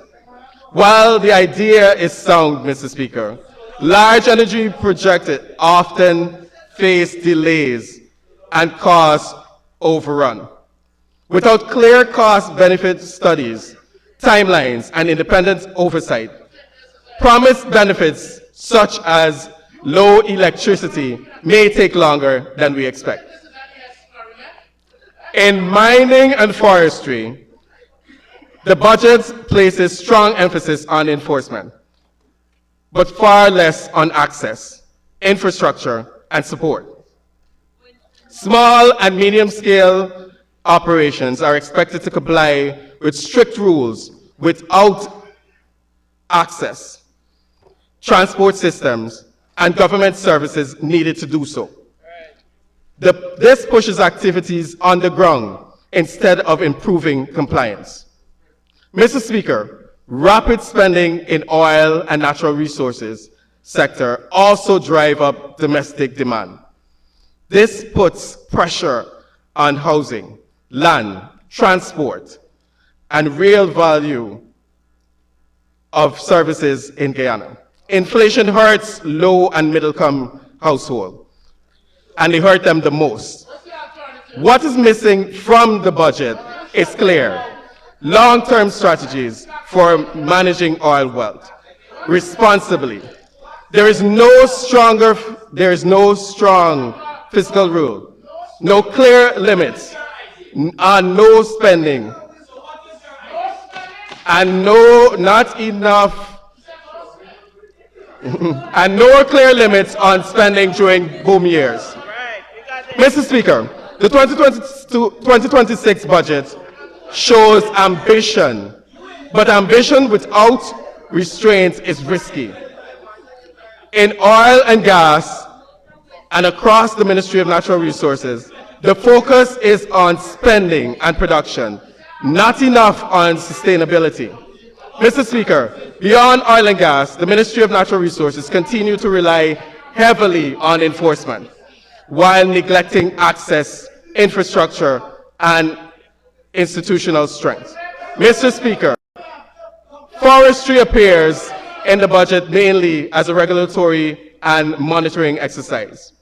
While the idea is sound, Mr. Speaker, large energy projects often face delays and cost overrun. Without clear cost-benefit studies, timelines, and independent oversight, promised benefits such as low electricity may take longer than we expect. In mining and forestry, the budget places strong emphasis on enforcement, but far less on access, infrastructure, and support. Small and medium-scale operations are expected to comply with strict rules without access, transport systems, and government services needed to do so. This pushes activities on the ground instead of improving compliance. Mr. Speaker, rapid spending in oil and natural resources sector also drive up domestic demand. This puts pressure on housing, land, transport, and real value of services in Guyana. Inflation hurts low and middle-income households, and it hurt them the most. What is missing from the budget is clear. Long-term strategies for managing oil wealth responsibly. There is no strong fiscal rule, no clear limits, and no spending, and no clear limits on spending during boom years. Mr. Speaker, the 2026 budget shows ambition, but ambition without restraint is risky. In oil and gas and across the Ministry of Natural Resources, the focus is on spending and production, not enough on sustainability. Mr. Speaker, beyond oil and gas, the Ministry of Natural Resources continue to rely heavily on enforcement while neglecting access, infrastructure, and institutional strength. Mr. Speaker, forestry appears in the budget mainly as a regulatory and monitoring exercise,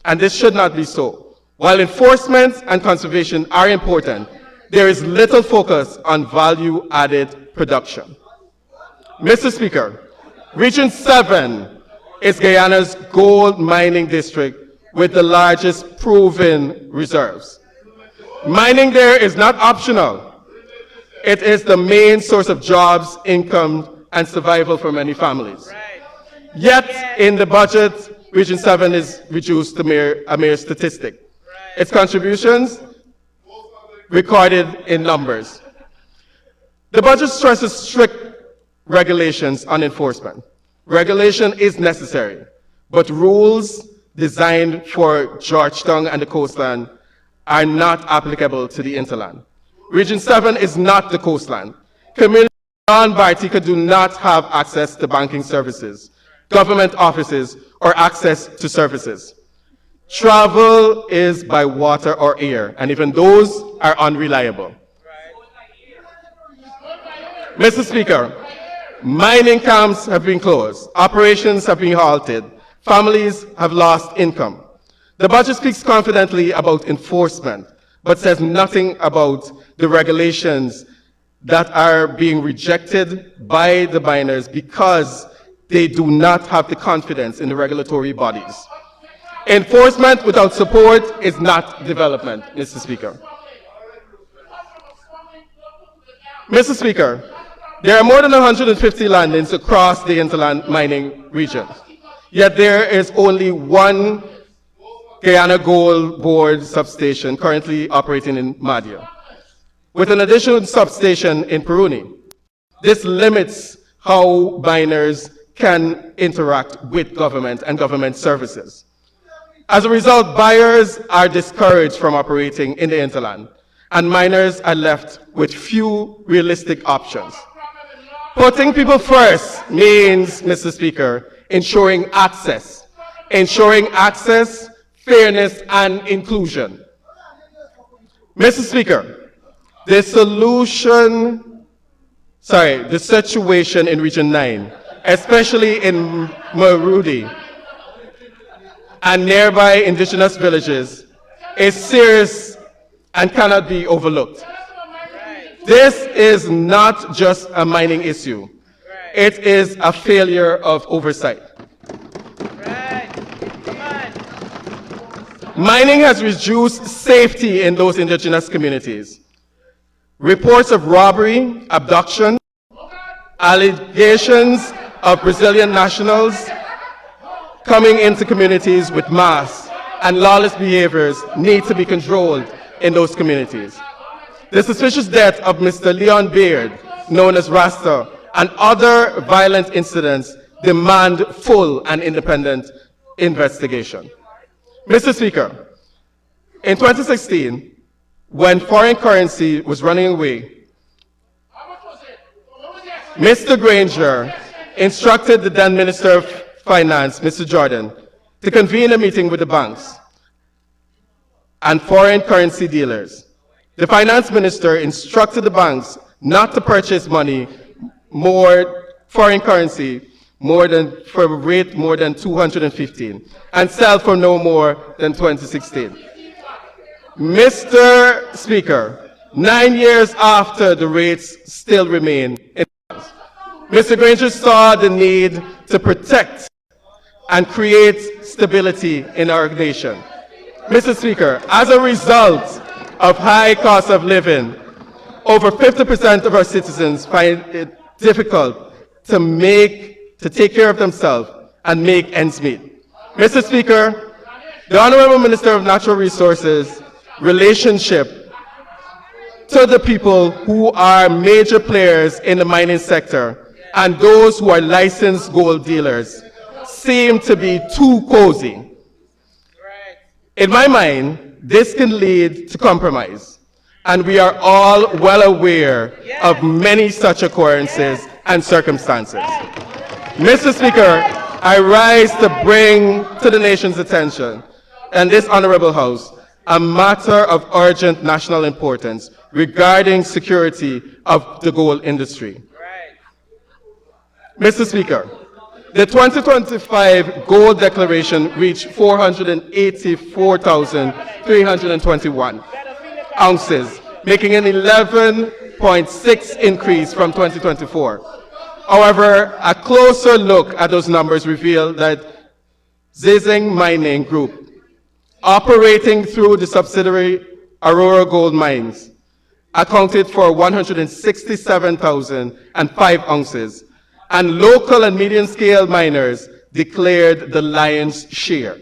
and this should not be so. While enforcement and conservation are important, there is little focus on value-added production. Mr. Speaker, Region 7 is Guyana's gold mining district with the largest proven reserves. Mining there is not optional. It is the main source of jobs, income, and survival for many families. Yet, in the budget, Region 7 is reduced to a mere statistic. Its contributions recorded in numbers. The budget stresses strict regulations on enforcement. Regulation is necessary, but rules designed for Georgetown and the coastline are not applicable to the hinterland. Region 7 is not the coastline. Communities non-Bartica do not have access to banking services, government offices, or access to services. Travel is by water or air, and even those are unreliable. Mr. Speaker, mining camps have been closed, operations have been halted, families have lost income. The budget speaks confidently about enforcement, but says nothing about the regulations that are being rejected by the miners because they do not have the confidence in the regulatory bodies. Enforcement without support is not development, Mr. Speaker. Mr. Speaker, there are more than 150 landings across the hinterland mining region, yet there is only one Guyana Gold Board substation currently operating in Madia, with an additional substation in Peruni. This limits how miners can interact with government and government services. As a result, buyers are discouraged from operating in the hinterland, and miners are left with few realistic options. Putting people first means, Mr. Speaker, ensuring access, fairness, and inclusion. Mr. Speaker, the situation in Region 9, especially in Marudi and nearby indigenous villages, is serious and cannot be overlooked. This is not just a mining issue. It is a failure of oversight. Mining has reduced safety in those indigenous communities. Reports of robbery, abduction, allegations of Brazilian nationals coming into communities with mass and lawless behaviors need to be controlled in those communities. The suspicious death of Mr. Leon Beard, known as Rasta, and other violent incidents demand full and independent investigation. Mr. Speaker, in 2016, when foreign currency was running away, Mr. Granger instructed the then Minister of Finance, Mr. Jordan, to convene a meeting with the banks and foreign currency dealers. The finance minister instructed the banks not to purchase foreign currency for a rate more than 215 and sell for no more than 2016. Mr. Speaker, 9 years after, the rates still remain in balance. Mr. Granger saw the need to protect and create stability in our nation. Mr. Speaker, as a result of high cost of living, over 50% of our citizens find it difficult to take care of themselves and make ends meet. Mr. Speaker, the Honorable Minister of Natural Resources' relationship to the people who are major players in the mining sector and those who are licensed gold dealers seem to be too cozy. In my mind, this can lead to compromise, and we are all well aware of many such occurrences and circumstances. Mr. Speaker, I rise to bring to the nation's attention and this honorable House a matter of urgent national importance regarding security of the gold industry. Mr. Speaker, the 2025 gold declaration reached 484,321 ounces, making an 11.6 increase from 2024. However, a closer look at those numbers revealed that Zizing Mining Group, operating through the subsidiary Aurora Gold Mines, accounted for 167,005 ounces, and local and medium-scale miners declared the lion's share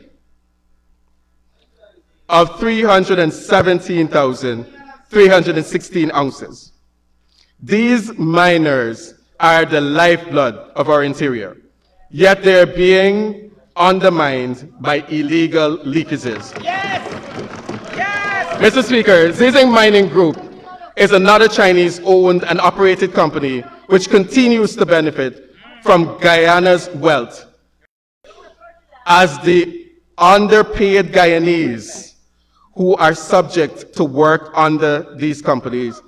of 317,316 ounces. These miners are the lifeblood of our interior, yet they're being undermined by illegal leakages. Yes! Yes! Mr. Speaker, Zizing Mining Group is another Chinese-owned and operated company which continues to benefit from Guyana's wealth, as the underpaid Guyanese who are subject to work under these companies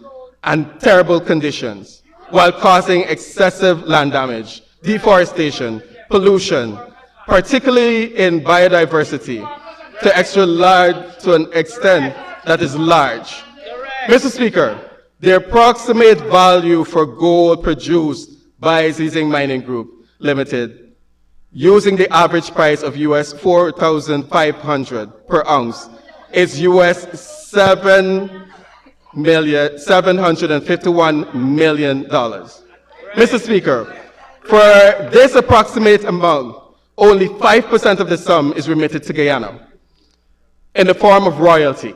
and terrible conditions, while causing excessive land damage, deforestation, pollution, particularly in biodiversity, to an extent that is large. Mr. Speaker, the approximate value for gold produced by Zizing Mining Group Limited, using the average price of US $4,500 per ounce, is US $751 million. Mr. Speaker, for this approximate amount, only 5% of the sum is remitted to Guyana in the form of royalty.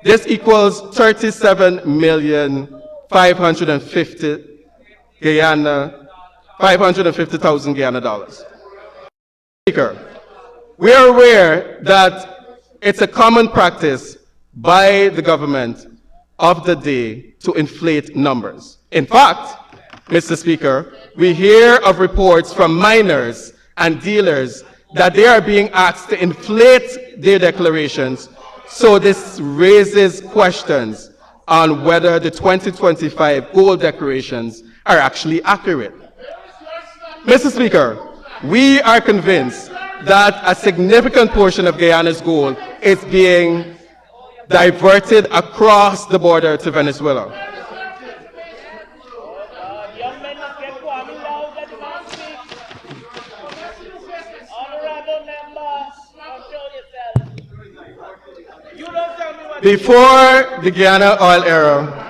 This equals 550,000 Guyana dollars. Speaker, we are aware that it's a common practice by the government of the day to inflate numbers. In fact, Mr. Speaker, we hear of reports from miners and dealers that they are being asked to inflate their declarations, so this raises questions on whether the 2025 gold declarations are actually accurate. Mr. Speaker, we are convinced that a significant portion of Guyana's gold is being diverted across the border to Venezuela. Young men must get quiet loud, let the man speak. Honorable member, control yourself. You don't tell me what Before the Guyana oil era,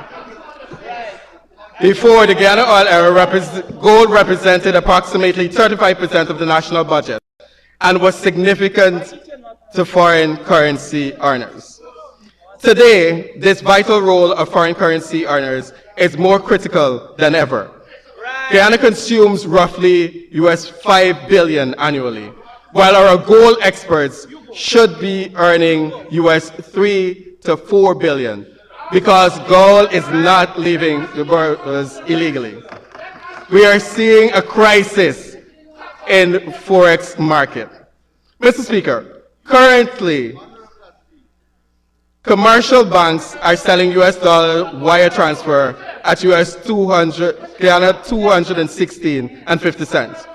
gold represented approximately 35% of the national budget and was significant to foreign currency earners. Today, this vital role of foreign currency earners is more critical than ever. Guyana consumes roughly US $5 billion annually, while our gold experts should be earning US $3 to $4 billion, because gold is not leaving the borders illegally. We are seeing a crisis in the Forex market. Mr. Speaker, currently, commercial banks are selling US dollar wire transfer at US 216.50 cents,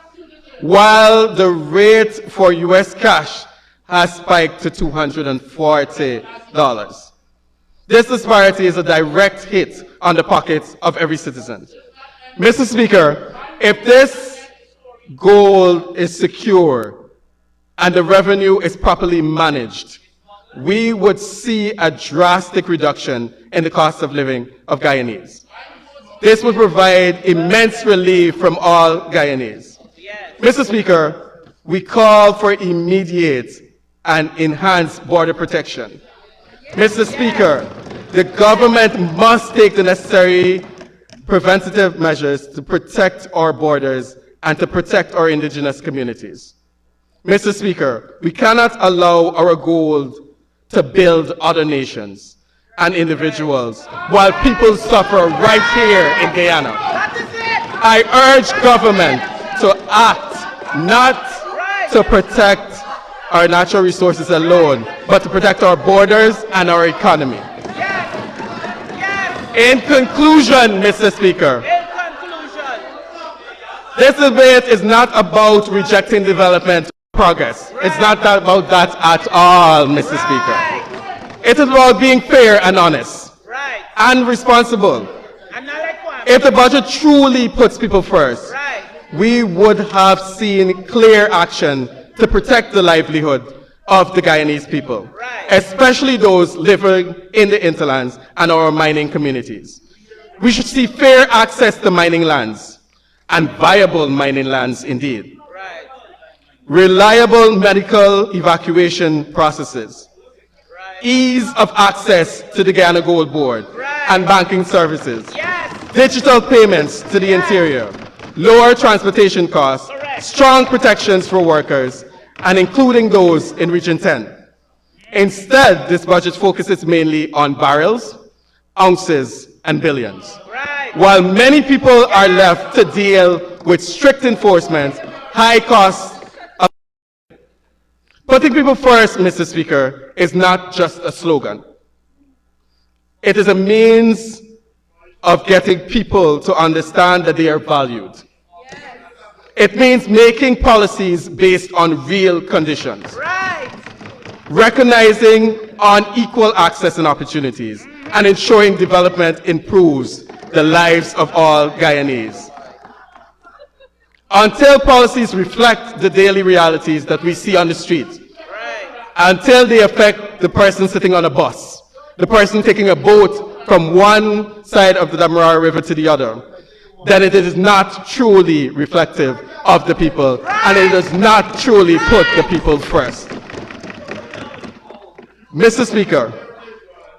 while the rate for US cash has spiked to $240. This disparity is a direct hit on the pockets of every citizen. Mr. Speaker, if this goal is secure and the revenue is properly managed, we would see a drastic reduction in the cost of living of Guyanese. This would provide immense relief from all Guyanese. Mr. Speaker, we call for immediate and enhanced border protection. Mr. Speaker, the government must take the necessary preventative measures to protect our borders and to protect our indigenous communities. Mr. Speaker, we cannot allow our gold to build other nations and individuals while people suffer right here in Guyana. I urge government to act not to protect our natural resources alone, but to protect our borders and our economy. In conclusion, Mr. Speaker, this debate is not about rejecting development progress. It's not about that at all, Mr. Speaker. It is about being fair and honest and responsible. If the budget truly puts people first, we would have seen clear action to protect the livelihood of the Guyanese people, especially those living in the hinterlands and our mining communities. We should see fair access to mining lands, and viable mining lands indeed. Reliable medical evacuation processes, ease of access to the Guyana Gold Board and banking services, digital payments to the interior, lower transportation costs, strong protections for workers, and including those in Region 10. Instead, this budget focuses mainly on barrels, ounces, and billions. While many people are left to deal with strict enforcement, high costs. Putting people first, Mr. Speaker, is not just a slogan. It is a means of getting people to understand that they are valued. It means making policies based on real conditions. Recognizing unequal access and opportunities, and ensuring development improves the lives of all Guyanese. Until policies reflect the daily realities that we see on the street, until they affect the person sitting on a bus, the person taking a boat from one side of the Demerara River to the other, then it is not truly reflective of the people, and it does not truly put the people first. Mr. Speaker,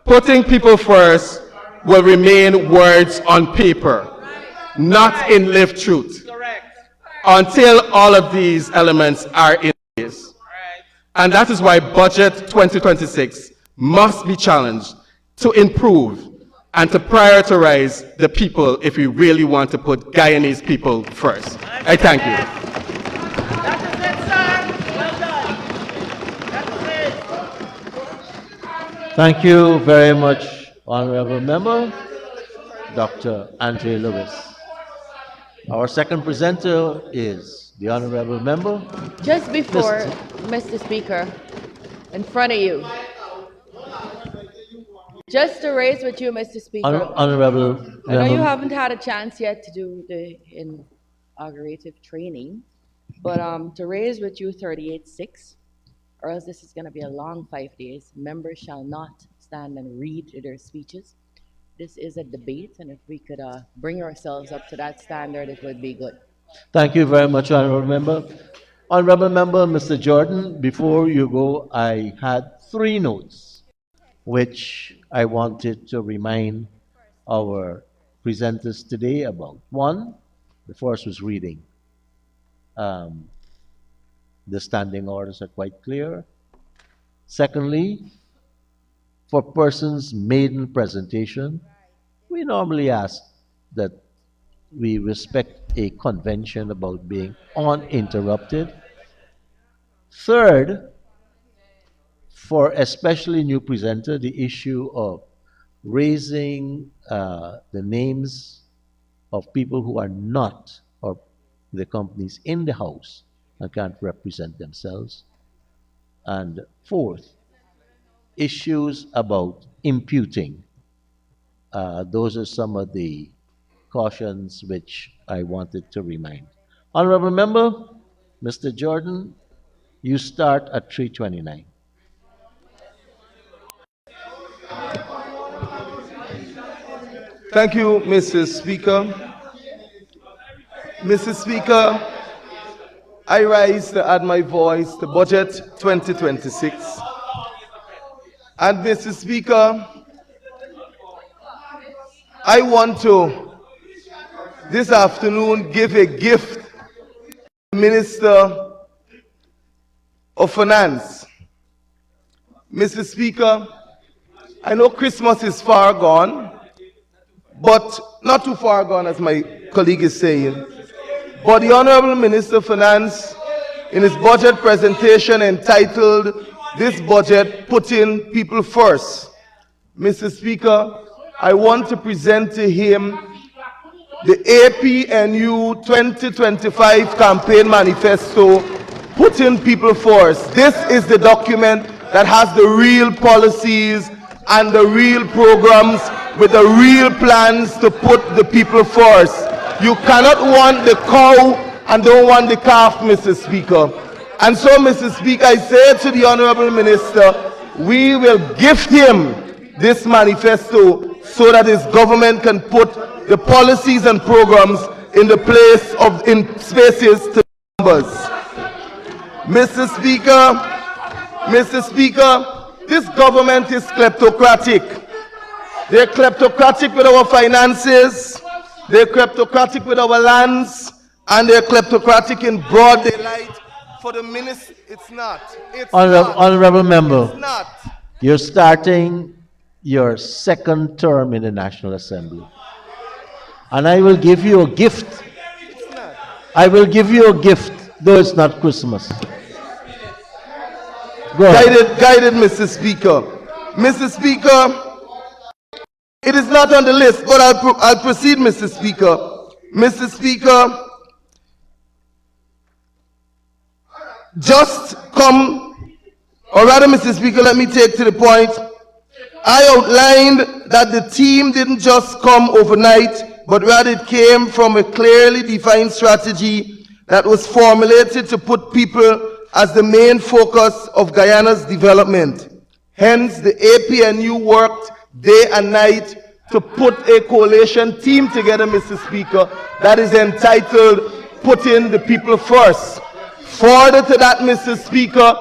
putting people first will remain words on paper, not in lived truth, until all of these elements are in place. And that is why Budget 2026 must be challenged to improve and to prioritize the people if we really want to put Guyanese people first. I thank you. Thank you very much, Honorable Member, Dr. Andre Lewis. Our second presenter is the Honorable Member. Just before, Mr. Speaker, in front of you, just to raise with you, Mr. Speaker. Honorable I know you Member. haven't had a chance yet to do the inaugurative training, but to raise with you 38.6, or else this is going to be a long 5 days. Members shall not stand and read their speeches. This is a debate, and if we could bring ourselves up to that standard, it would be good. Thank you very much, Honorable Member. Honorable Member, Mr. Jordan, before you go, I had 3 notes, which I wanted to remind our presenters today about. One, the first was reading. The standing orders are quite clear. Secondly, for persons' maiden presentation, we normally ask that we respect a convention about being uninterrupted. Third, for especially new presenter, the issue of raising the names of people who are not, or the companies in the House and can't represent themselves. And fourth, issues about imputing. Those are some of the cautions which I wanted to remind. Honorable Member, Mr. Jordan, you start at 3:29. Thank you, Mr. Speaker. Mr. Speaker, I rise to add my voice to Budget 2026. And Mr. Speaker, I want to, this afternoon, give a gift to the Minister of Finance. Mr. Speaker, I know Christmas is far gone, but not too far gone as my colleague is saying. But the Honorable Minister of Finance, in his budget presentation entitled, "This Budget Putting People First," Mr. Speaker, I want to present to him the APNU 2025 campaign manifesto, Putting People First. This is the document that has the real policies and the real programs with the real plans to put the people first. You cannot want the cow and don't want the calf, Mr. Speaker. And so, Mr. Speaker, I say to the Honorable Minister, we will gift him this manifesto so that his government can put the policies and programs in the place of, in spaces to numbers. Mr. Speaker, this government is kleptocratic. They're kleptocratic with our finances, they're kleptocratic with our lands, and they're kleptocratic in broad daylight. For the minister, it's not. It's Honorable not. Member, It's not. you're starting your second term in the National Assembly. And I will give you a gift. I will give you a gift, though it's not Christmas. Go ahead. Guided, Mr. Speaker. Mr. Speaker, it is not on the list, but I'll proceed, Mr. Speaker. Mr. Speaker, just come, or rather, Mr. Speaker, let me take to the point. I outlined that the team didn't just come overnight, but rather it came from a clearly defined strategy that was formulated to put people as the main focus of Guyana's development. Hence, the APNU worked day and night to put a coalition team together, Mr. Speaker, that is entitled Putting the People First. Further to that, Mr. Speaker,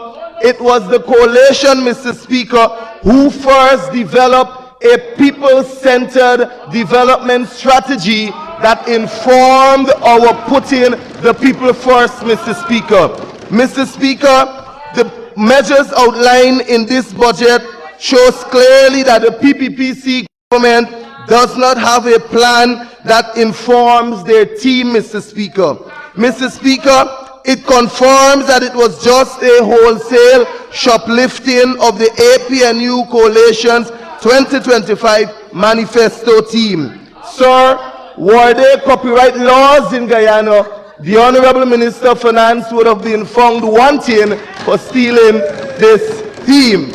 it was the coalition, Mr. Speaker, who first developed a people-centered development strategy that informed our putting the people first, Mr. Speaker. Mr. Speaker, the measures outlined in this budget shows clearly that the PPPC government does not have a plan that informs their team, Mr. Speaker. Mr. Speaker, it confirms that it was just a wholesale shoplifting of the APNU Coalition's 2025 manifesto team. Sir, were there copyright laws in Guyana, the Honorable Minister of Finance would have been found wanting for stealing this theme.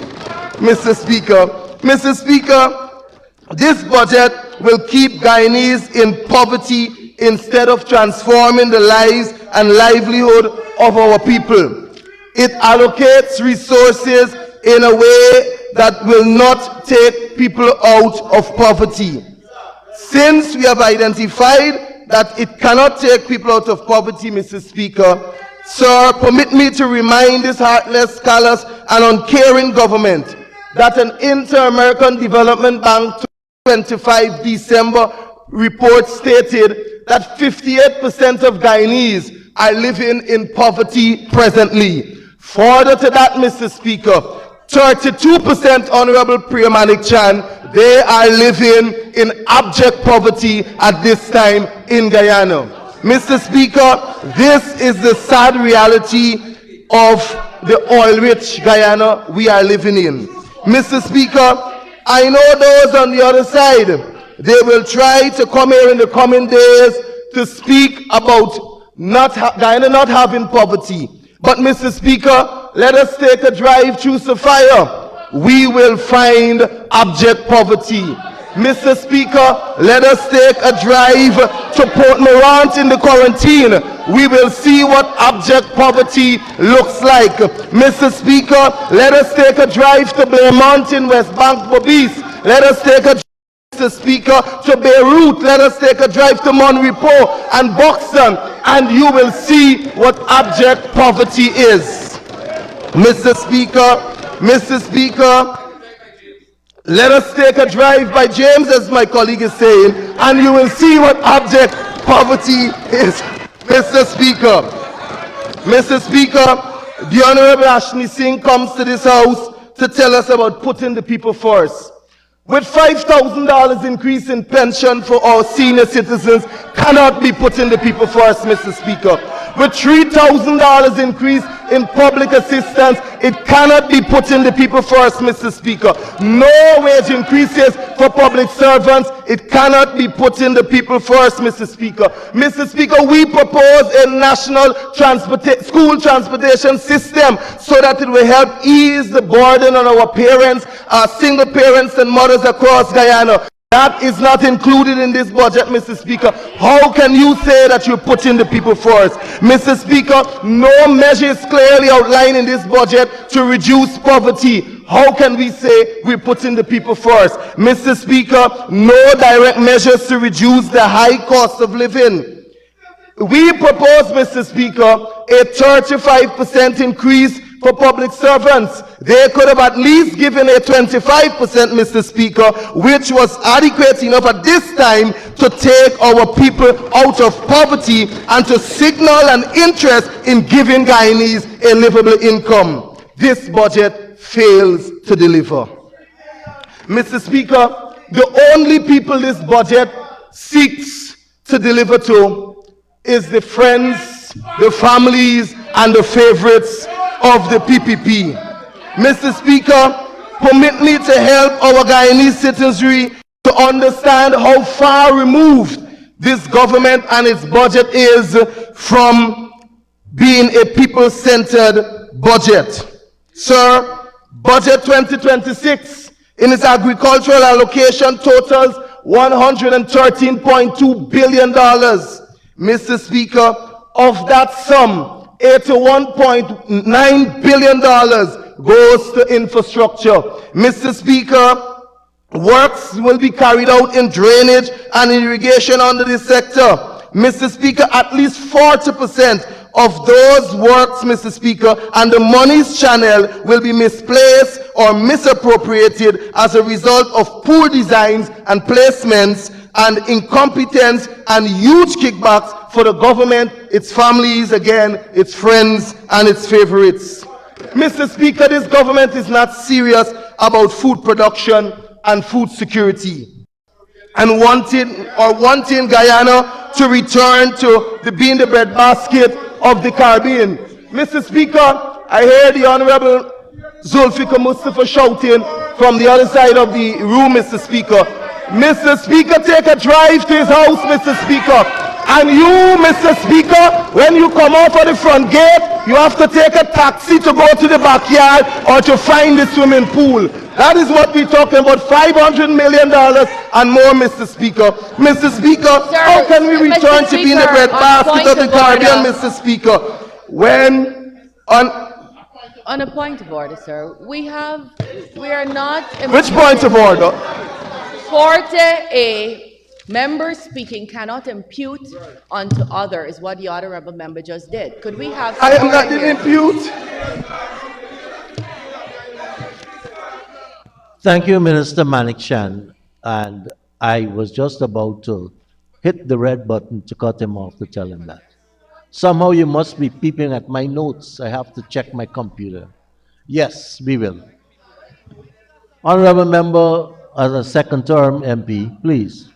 Mr. Speaker, Mr. Speaker, this budget will keep Guyanese in poverty instead of transforming the lives and livelihood of our people. It allocates resources in a way that will not take people out of poverty. Since we have identified that it cannot take people out of poverty, Mr. Speaker, sir, permit me to remind this heartless, callous, and uncaring government that an Inter-American Development Bank 25 December report stated that 58% of Guyanese are living in poverty presently. Further to that, Mr. Speaker, 32%, Honorable Priyamanik Chan, they are living in abject poverty at this time in Guyana. Mr. Speaker, this is the sad reality of the oil-rich Guyana we are living in. Mr. Speaker, I know those on the other side, they will try to come here in the coming days to speak about Guyana not having poverty. But Mr. Speaker, let us take a drive through Sophia. We will find abject poverty. Mr. Speaker, let us take a drive to Port Morant in the quarantine. We will see what abject poverty looks like. Mr. Speaker, let us take a drive to Blairmont in West Bank, Bobis. Let us take a drive, Mr. Speaker, to Beirut. Let us take a drive to Monrepo and Buxton, and you will see what abject poverty is. Mr. Speaker, let us take a drive by James, as my colleague is saying, and you will see what abject poverty is. Mr. Speaker, the Honorable Ashni Singh comes to this house to tell us about putting the people first. With $5,000 increase in pension for our senior citizens cannot be putting the people first, Mr. Speaker. With $3,000 increase in public assistance, it cannot be putting the people first, Mr. Speaker. No wage increases for public servants, it cannot be putting the people first, Mr. Speaker. Mr. Speaker, we propose a national school transportation system so that it will help ease the burden on our parents, our single parents and mothers across Guyana. That is not included in this budget, Mr. Speaker. How can you say that you're putting the people first? Mr. Speaker, no measure is clearly outlined in this budget to reduce poverty. How can we say we're putting the people first? Mr. Speaker, no direct measures to reduce the high cost of living. We propose, Mr. Speaker, a 35% increase for public servants. They could have at least given a 25%, Mr. Speaker, which was adequate enough at this time to take our people out of poverty and to signal an interest in giving Guyanese a livable income. This budget fails to deliver. Mr. Speaker, the only people this budget seeks to deliver to is the friends, the families, and the favorites of the PPP. Mr. Speaker, permit me to help our Guyanese citizenry to understand how far removed this government and its budget is from being a people-centered budget. Sir, Budget 2026 in its agricultural allocation totals $113.2 billion. Mr. Speaker, of that sum, $81.9 billion goes to infrastructure. Mr. Speaker, works will be carried out in drainage and irrigation under this sector. Mr. Speaker, at least 40% of those works, Mr. Speaker, and the monies channel will be misplaced or misappropriated as a result of poor designs and placements and incompetence and huge kickbacks for the government, its families, again, its friends, and its favorites. Mr. Speaker, this government is not serious about food production and food security and wanting Guyana to return to being the breadbasket of the Caribbean. Mr. Speaker, I hear the Honorable Zulfikar Mustafa shouting from the other side of the room, Mr. Speaker. Mr. Speaker, take a drive to his house, Mr. Speaker. And you, Mr. Speaker, when you come out of the front gate, you have to take a taxi to go to the backyard or to find the swimming pool. That is what we're talking about, $500 million and more, Mr. Speaker. Mr. Speaker, Sir, how can we return to being the breadbasket of the Caribbean, order. Mr. Speaker? When On a point of order, sir, we are not... Which point of order? 40A, member speaking cannot impute onto others what the honorable member just did. Could we have... I am not going to impute. Thank you, Minister Manik Chan. And I was just about to hit the red button to cut him off to tell him that. Somehow you must be peeping at my notes. I have to check my computer. Yes, we will. Honorable member, as a second term MP, please.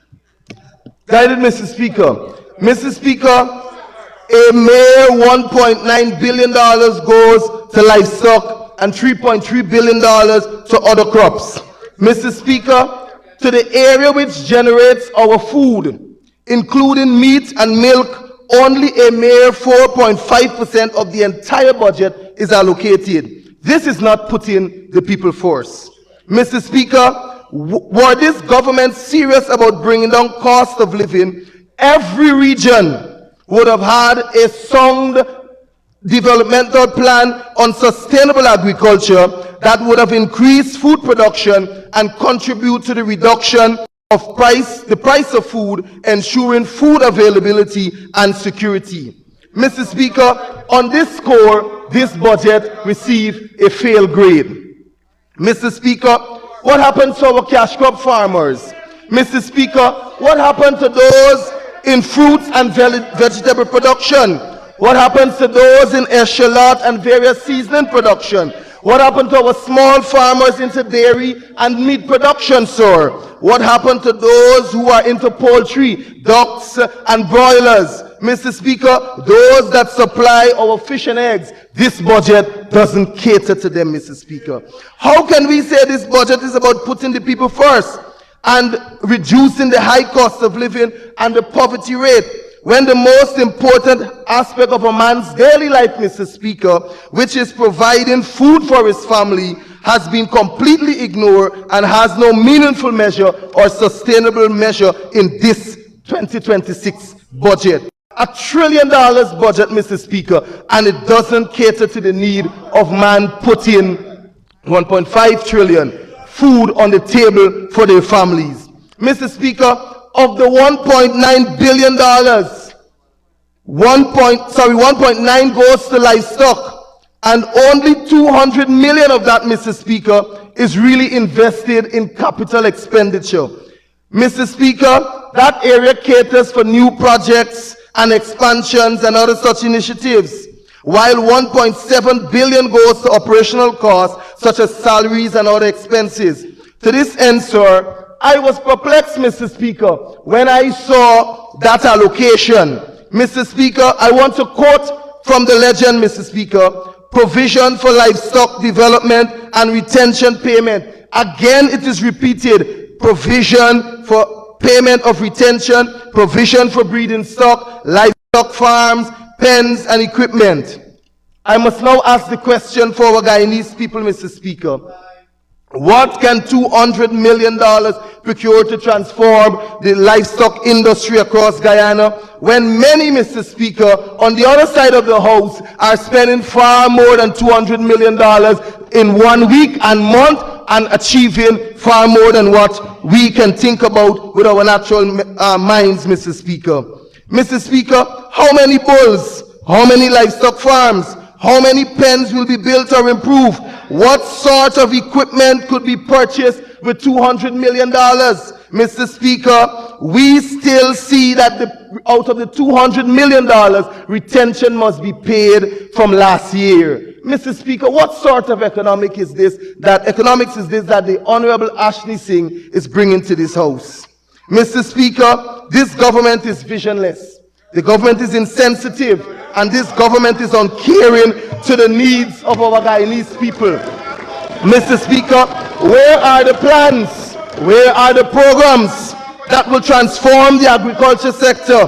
Guided Mr. Speaker. Mr. Speaker, a mere $1.9 billion goes to livestock and $3.3 billion to other crops. Mr. Speaker, to the area which generates our food, including meat and milk, only a mere 4.5% of the entire budget is allocated. This is not putting the people first. Mr. Speaker, were this government serious about bringing down cost of living, every region would have had a sound developmental plan on sustainable agriculture that would have increased food production and contribute to the reduction of the price of food, ensuring food availability and security. Mr. Speaker, on this score, this budget received a fail grade. Mr. Speaker, what happened to our cash crop farmers? Mr. Speaker, what happened to those in fruits and vegetable production? What happens to those in echalot and various seasoning production? What happened to our small farmers into dairy and meat production, sir? What happened to those who are into poultry, ducks and broilers? Mr. Speaker, those that supply our fish and eggs, this budget doesn't cater to them, Mr. Speaker. How can we say this budget is about putting the people first and reducing the high cost of living and the poverty rate, when the most important aspect of a man's daily life, Mr. Speaker, which is providing food for his family, has been completely ignored and has no meaningful measure or sustainable measure in this 2026 budget? $1 trillion budget, Mr. Speaker, and it doesn't cater to the need of man putting 1.5 trillion food on the table for their families. Mr. Speaker, of the $1.9 billion, 1.9 goes to livestock, and only 200 million of that, Mr. Speaker, is really invested in capital expenditure. Mr. Speaker, that area caters for new projects and expansions and other such initiatives, while 1.7 billion goes to operational costs such as salaries and other expenses. To this end, sir, I was perplexed, Mr. Speaker, when I saw that allocation. Mr. Speaker, I want to quote from the legend, Mr. Speaker, provision for livestock development and retention payment. Again, it is repeated, provision for payment of retention, provision for breeding stock, livestock farms, pens and equipment. I must now ask the question for our Guyanese people, Mr. Speaker. What can $200 million procure to transform the livestock industry across Guyana when many, Mr. Speaker, on the other side of the house are spending far more than $200 million in 1 week and month and achieving far more than what we can think about with our natural minds, Mr. Speaker. Mr. Speaker, how many bulls, how many livestock farms, how many pens will be built or improved? What sort of equipment could be purchased with $200 million? Mr. Speaker, we still see that out of the $200 million, retention must be paid from last year. Mr. Speaker, what sort of economics is this that the Honorable Ashley Singh is bringing to this House? Mr. Speaker, this government is visionless. The government is insensitive, and this government is uncaring to the needs of our Guyanese people. Mr. Speaker, where are the plans? Where are the programs that will transform the agriculture sector,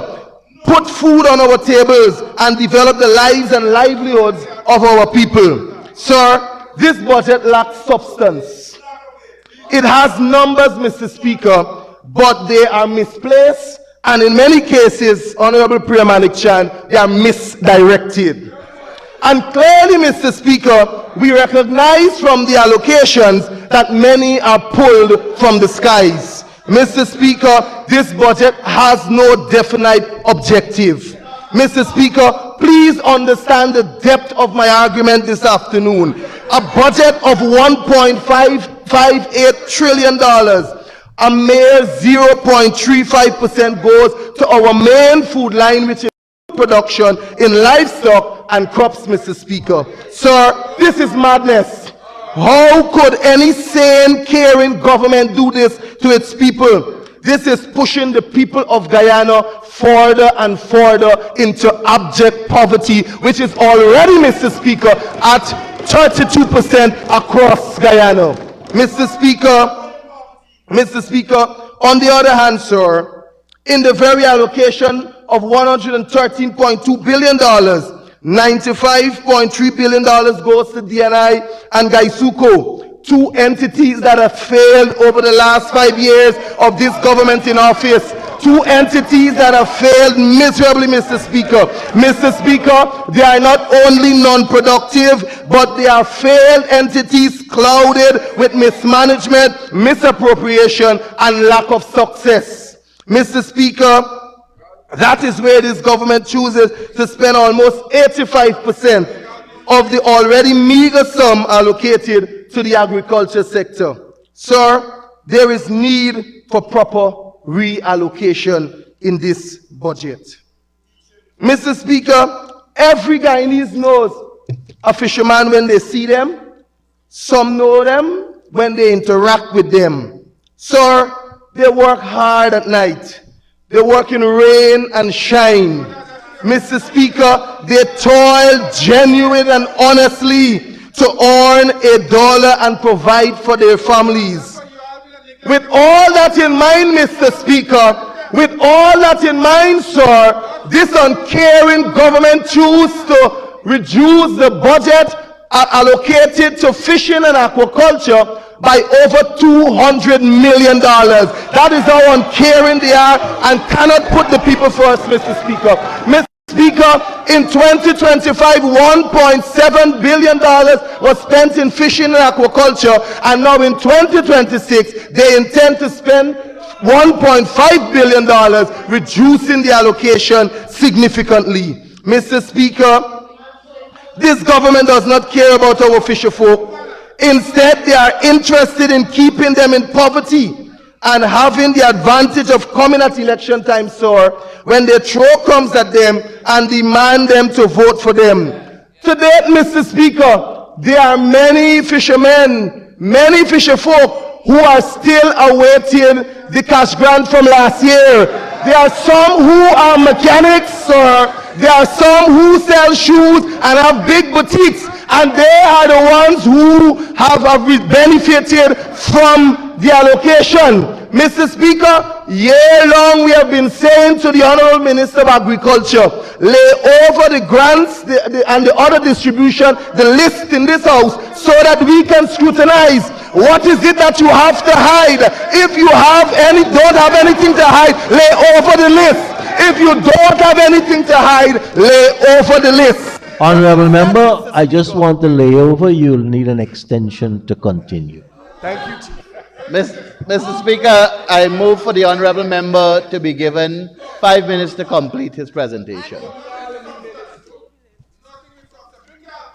put food on our tables, and develop the lives and livelihoods of our people? Sir, this budget lacks substance. It has numbers, Mr. Speaker, but they are misplaced, and in many cases, Honorable Priya Manik-Chan, they are misdirected. And clearly, Mr. Speaker, we recognize from the allocations that many are pulled from the skies. Mr. Speaker, this budget has no definite objective. Mr. Speaker, please understand the depth of my argument this afternoon. A budget of $1.558 trillion, a mere 0.35% goes to our main food line, which is production in livestock and crops, Mr. Speaker. Sir, this is madness. How could any sane, caring government do this to its people? This is pushing the people of Guyana further and further into abject poverty, which is already, Mr. Speaker, at 32% across Guyana. Mr. Speaker, on the other hand, sir, in the very allocation of $113.2 billion, $95.3 billion goes to DNI and Gaisuko, two entities that have failed over the last 5 years of this government in office. Two entities that have failed miserably, Mr. Speaker. Mr. Speaker, they are not only non-productive, but they are failed entities clouded with mismanagement, misappropriation, and lack of success. Mr. Speaker, that is where this government chooses to spend almost 85% of the already meager sum allocated to the agriculture sector. Sir, there is need for proper reallocation in this budget. Mr. Speaker, every Guyanese knows a fisherman when they see them. Some know them when they interact with them. Sir, they work hard at night. They work in rain and shine. Mr. Speaker, they toil genuine and honestly to earn $1 and provide for their families. With all that in mind, Mr. Speaker, with all that in mind, sir, this uncaring government chooses to reduce the budget allocated to fishing and aquaculture by over $200 million. That is how uncaring they are and cannot put the people first, Mr. Speaker. Mr. Speaker, in 2025, $1.7 billion was spent in fishing and aquaculture, and now in 2026, they intend to spend $1.5 billion, reducing the allocation significantly. Mr. Speaker, this government does not care about our fisher folk. Instead, they are interested in keeping them in poverty and having the advantage of coming at election time, sir, when they throw crumbs at them and demand them to vote for them. To date, Mr. Speaker, there are many fishermen, many fisher folk who who are still awaiting the cash grant from last year. There are some who are mechanics, sir. There are some who sell shoes and have big boutiques, and they are the ones who have benefited from the allocation. Mr. Speaker, year long we have been saying to the Honorable Minister of Agriculture, lay over the grants and the other distribution, the list in this house, so that we can scrutinize. What is it that you have to hide? If you don't have anything to hide, lay over the list. If you don't have anything to hide, lay over the list. Honorable member, I just want to lay over. You'll need an extension to continue. Thank you, Chief. Mr. Speaker, I move for the honorable member to be given 5 minutes to complete his presentation.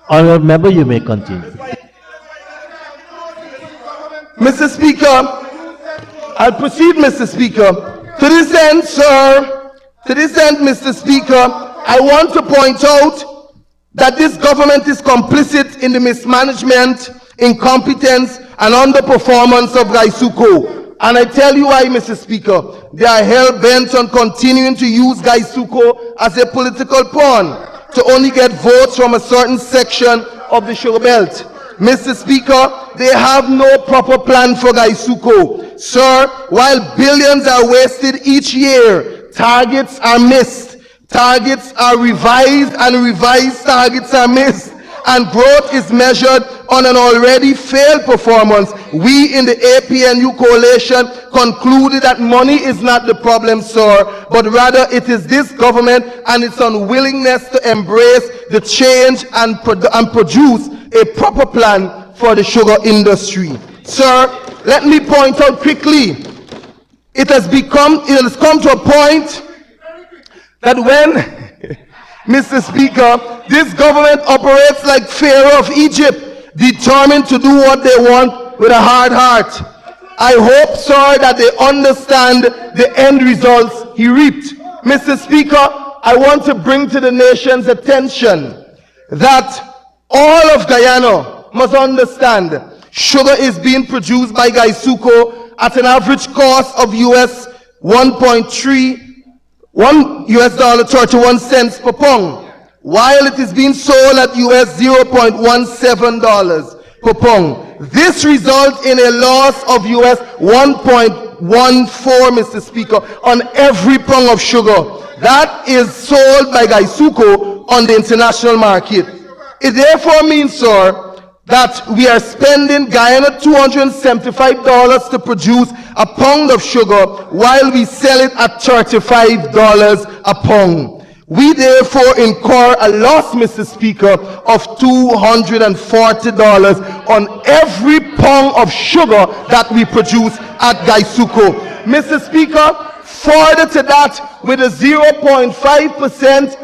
Honorable member, you may continue. Mr. Speaker, I'll proceed, Mr. Speaker. To this end, sir, to this end, Mr. Speaker, I want to point out that this government is complicit in the mismanagement, incompetence, and underperformance of Gaisuko. And I tell you why, Mr. Speaker. They are hell-bent on continuing to use Gaisuko as a political pawn to only get votes from a certain section of the sugar belt. Mr. Speaker, they have no proper plan for Gaisuko. Sir, while billions are wasted each year, targets are missed. Targets are revised and revised targets are missed. And growth is measured on an already failed performance. We in the APNU coalition concluded that money is not the problem, sir, but rather it is this government and its unwillingness to embrace the change and produce a proper plan for the sugar industry. Sir, let me point out quickly, it has come to a point that when Mr. Speaker, this government operates like Pharaoh of Egypt, determined to do what they want with a hard heart. I hope, sir, that they understand the end results he reaped. Mr. Speaker, I want to bring to the nation's attention that all of Guyana must understand sugar is being produced by Gaisuko at an average cost of US $1.31 per pound, while it is being sold at US $0.17 per pound. This results in a loss of US 1.14, Mr. Speaker, on every pound of sugar that is sold by Gaisuko on the international market. It therefore means, sir, that we are spending Guyana $275 to produce a pound of sugar while we sell it at $35 a pound. We therefore incur a loss, Mr. Speaker, of $240 on every pound of sugar that we produce at Gaisuko. Mr. Speaker, further to that, with a 0.5%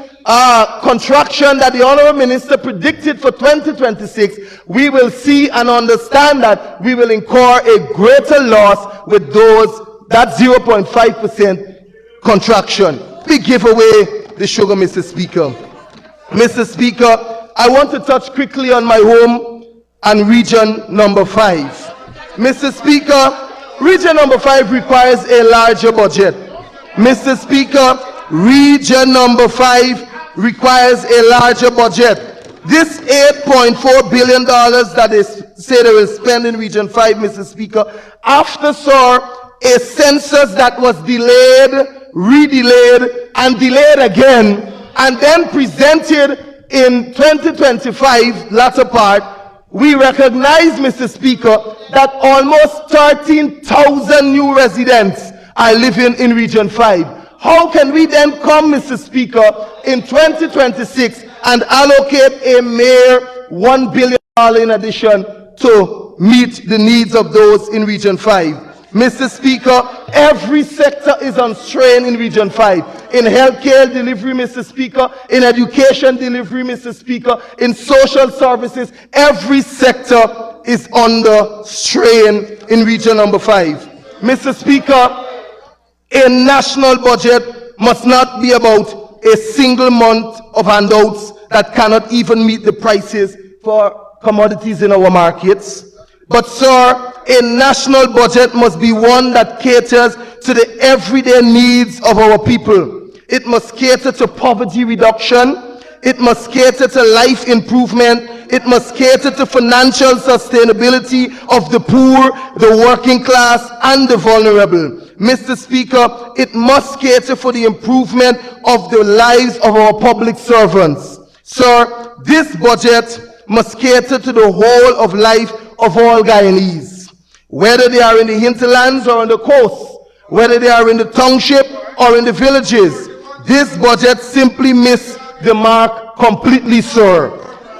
contraction that the Honorable Minister predicted for 2026, we will see and understand that we will incur a greater loss with that 0.5% contraction. We give away the sugar, Mr. Speaker. Mr. Speaker, I want to touch quickly on my home and region number 5. Mr. Speaker, region number 5 requires a larger budget. Mr. Speaker, region number 5 requires a larger budget. This $8.4 billion that they say they will spend in Region 5, Mr. Speaker, after, sir, a census that was delayed, re-delayed, and delayed again, and then presented in 2025, latter part, we recognize, Mr. Speaker, that almost 13,000 new residents are living in Region 5. How can we then come, Mr. Speaker, in 2026 and allocate a mere $1 billion in addition to meet the needs of those in Region 5? Mr. Speaker, every sector is on strain in Region 5. In healthcare delivery, Mr. Speaker, in education delivery, Mr. Speaker, in social services, every sector is under strain in Region number 5. Mr. Speaker, a national budget must not be about a single month of handouts that cannot even meet the prices for commodities in our markets. But sir, a national budget must be one that caters to the everyday needs of our people. It must cater to poverty reduction. It must cater to life improvement. It must cater to financial sustainability of the poor, the working class, and the vulnerable. Mr. Speaker, it must cater for the improvement of the lives of our public servants. Sir, this budget must cater to the whole of life of all Guyanese, whether they are in the hinterlands or on the coast, whether they are in the township or in the villages. This budget simply missed the mark completely, sir.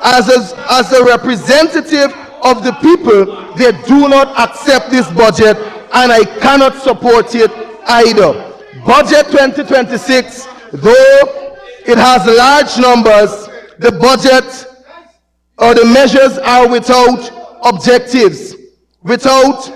As a representative of the people, they do not accept this budget, and I cannot support it either. Budget 2026, though it has large numbers, the budget or the measures are without objectives, without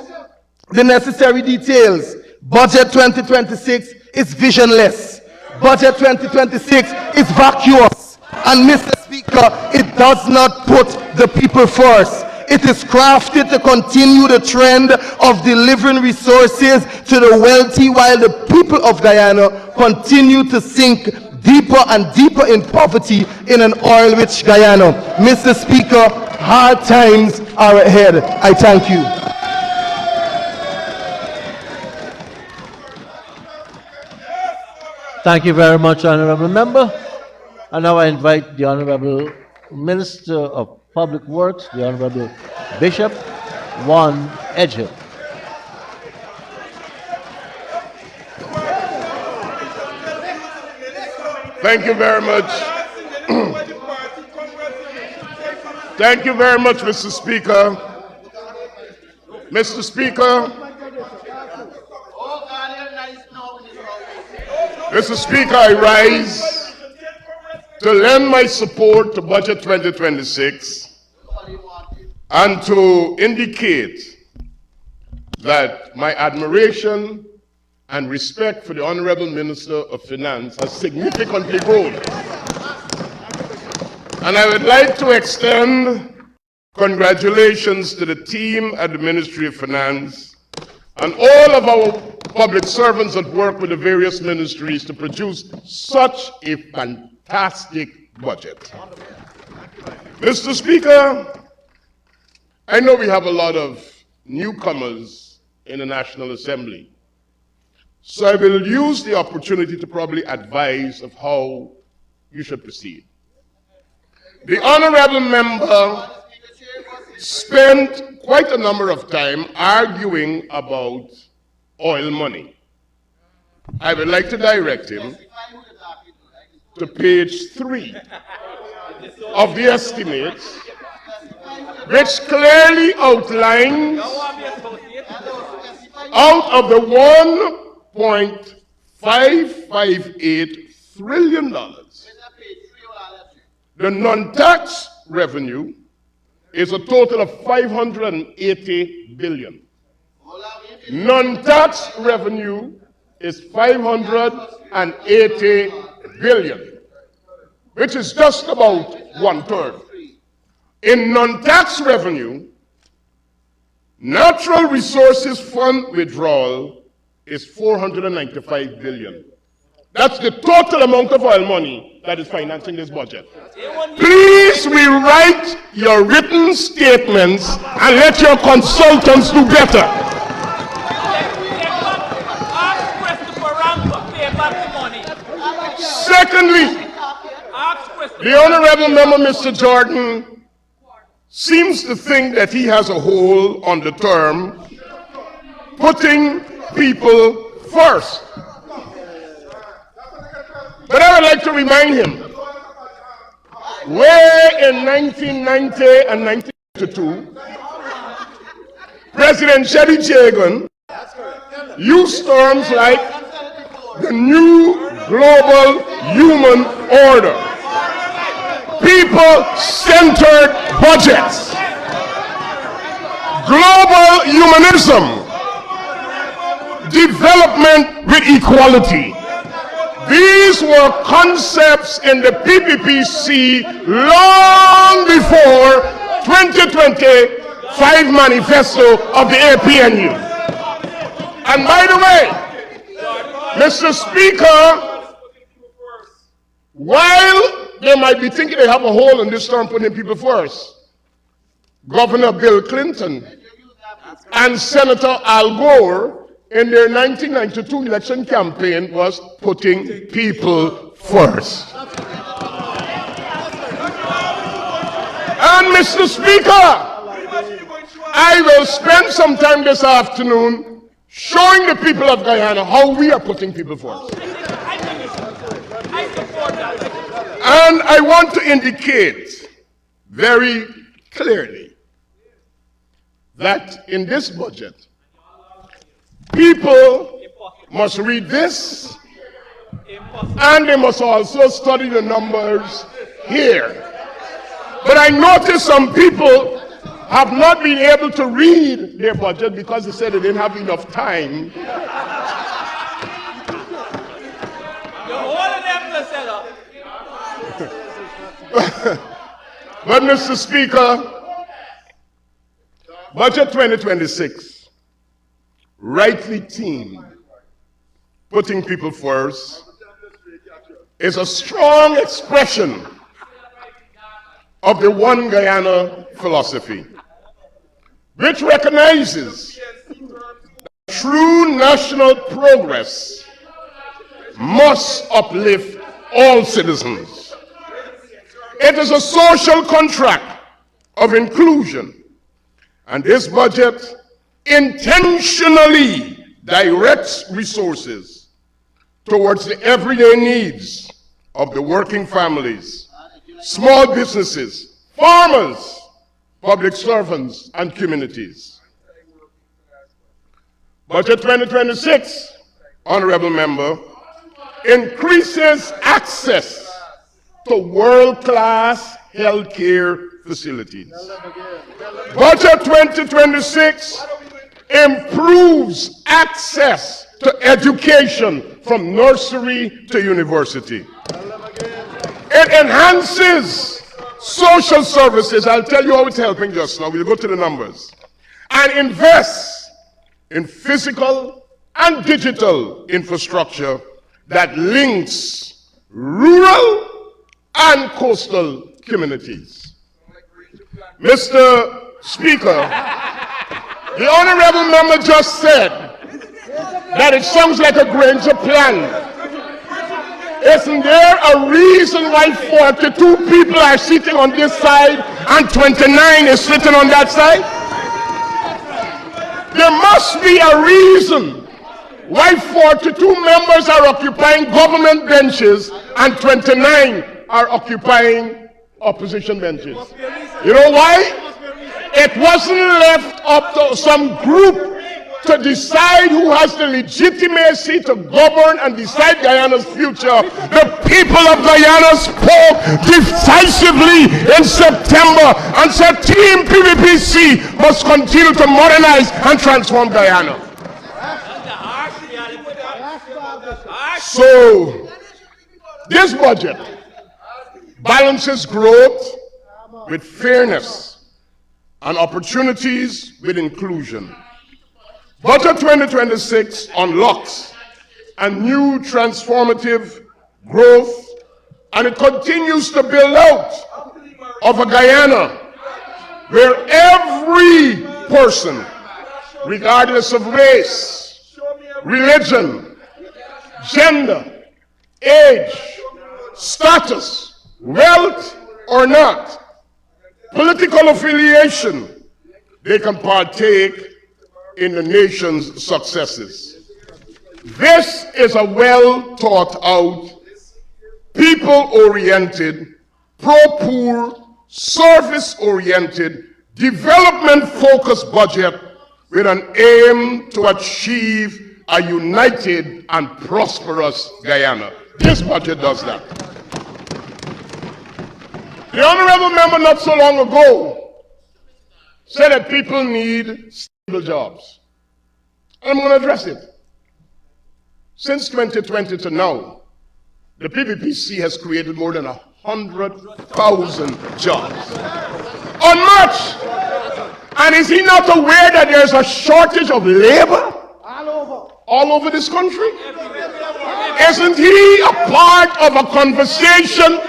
the necessary details. Budget 2026 is visionless. Budget 2026 is vacuous. And Mr. Speaker, it does not put the people first. It is crafted to continue the trend of delivering resources to the wealthy while the people of Guyana continue to sink deeper and deeper in poverty in an oil-rich Guyana. Mr. Speaker, hard times are ahead. I thank you. Thank you very much, Honorable Member. And now I invite the Honorable Minister of Public Works, the Honorable Bishop Juan Edgehill. Thank you very much. Thank you very much, Mr. Speaker. Mr. Speaker, I rise to lend my support to Budget 2026 and to indicate that my admiration and respect for the Honorable Minister of Finance has significantly grown. And I would like to extend congratulations to the team at the Ministry of Finance and all of our public servants that work with the various ministries to produce such a fantastic budget. Mr. Speaker, I know we have a lot of newcomers in the National Assembly, so I will use the opportunity to probably advise of how you should proceed. The honorable member spent quite a number of time arguing about oil money. I would like to direct him to page 3 of the estimates, which clearly outlines out of the $1.558 trillion, the non-tax revenue is a total of $580 billion. Non-tax revenue is $580 billion, which is just about 1/3. In non-tax revenue, Natural Resources Fund withdrawal is $495 billion. That's the total amount of oil money that is financing this budget. Please rewrite your written statements and let your consultants do better. Secondly, the Honorable Member, Mr. Jordan, seems to think that he has a hold on the term putting people first. But I would like to remind him, where in 1990 and 1992, President Chevy Chaikin used terms like the new global human order, people-centered budgets, global humanism, development with equality. These were concepts in the PPPC long before 2020 5 manifesto of the APNU. And by the way, Mr. Speaker, while they might be thinking they have a hole in this term putting people first, Governor Bill Clinton and Senator Al Gore in their 1992 election campaign was putting people first. And Mr. Speaker, I will spend some time this afternoon showing the people of Guyana how we are putting people first. And I want to indicate very clearly that in this budget, people must read this and they must also study the numbers here. But I noticed some people have not been able to read their budget because they said they didn't have enough time. But Mr. Speaker, Budget 2026, rightly themed, putting people first, is a strong expression of the One Guyana philosophy, which recognizes that true national progress must uplift all citizens. It is a social contract of inclusion, and this budget intentionally directs resources towards the everyday needs of the working families, small businesses, farmers, public servants, and communities. Budget 2026, honorable member, increases access to world-class healthcare facilities. Budget 2026 improves access to education from nursery to university. It enhances social services. I'll tell you how it's helping just now. We'll go to the numbers. And invests in physical and digital infrastructure that links rural and coastal communities. Mr. Speaker, the honorable member just said that it sounds like a Granger plan. Isn't there a reason why 42 people are sitting on this side and 29 is sitting on that side? There must be a reason why 42 members are occupying government benches and 29 are occupying opposition benches. You know why? It wasn't left up to some group to decide who has the legitimacy to govern and decide Guyana's future. The people of Guyana spoke decisively in September and said Team PVPC must continue to modernize and transform Guyana. So, this budget balances growth with fairness and opportunities with inclusion. Budget 2026 unlocks a new transformative growth, and it continues to build out of a Guyana where every person, regardless of race, religion, gender, age, status, wealth or not, political affiliation, they can partake in the nation's successes. This is a well thought out, people-oriented, pro-poor, service-oriented, development-focused budget with an aim to achieve a united and prosperous Guyana. This budget does that. The honorable member not so long ago said that people need stable jobs. And I'm going to address it. Since 2020 to now, the PVPC has created more than 100,000 jobs. On March, And is he not aware that there's a shortage of labor all over this country? Isn't he a part of a conversation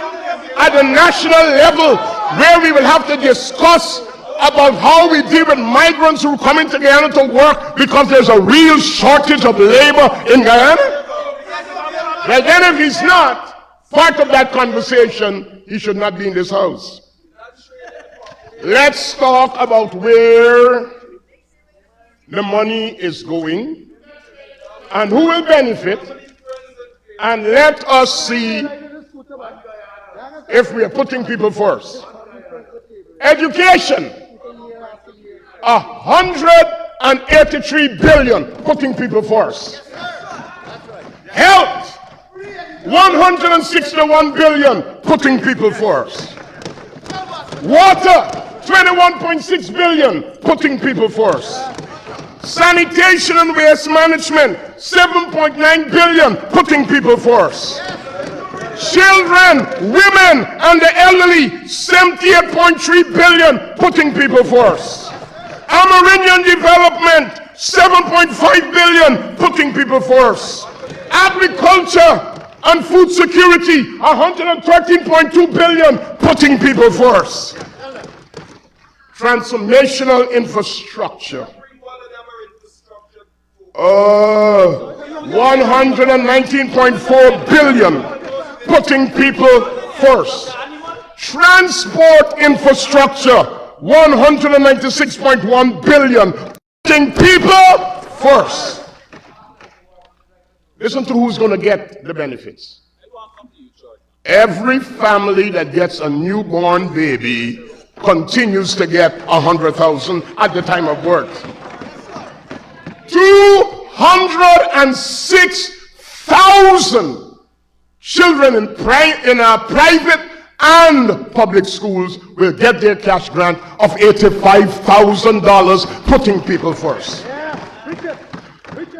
at the national level where we will have to discuss about how we deal with migrants who are coming to Guyana to work because there's a real shortage of labor in Guyana? Well, then if he's not part of that conversation, he should not be in this house. Let's talk about where the money is going and who will benefit, and let us see if we are putting people first. Education, 183 billion, putting people first. Health, 161 billion, putting people first. Water, 21.6 billion, putting people first. Sanitation and waste management, 7.9 billion, putting people first. Children, women, and the elderly, 78.3 billion, putting people first. Amerindian development, 7.5 billion, putting people first. Agriculture and food security, 113.2 billion, putting people first. Transformational infrastructure, 119.4 billion, putting people first. Transport infrastructure, 196.1 billion, putting people first. Listen to who's going to get the benefits. Every family that gets a newborn baby continues to get 100,000 at the time of birth. 206,000 children in private and public schools will get their cash grant of $85,000, putting people first.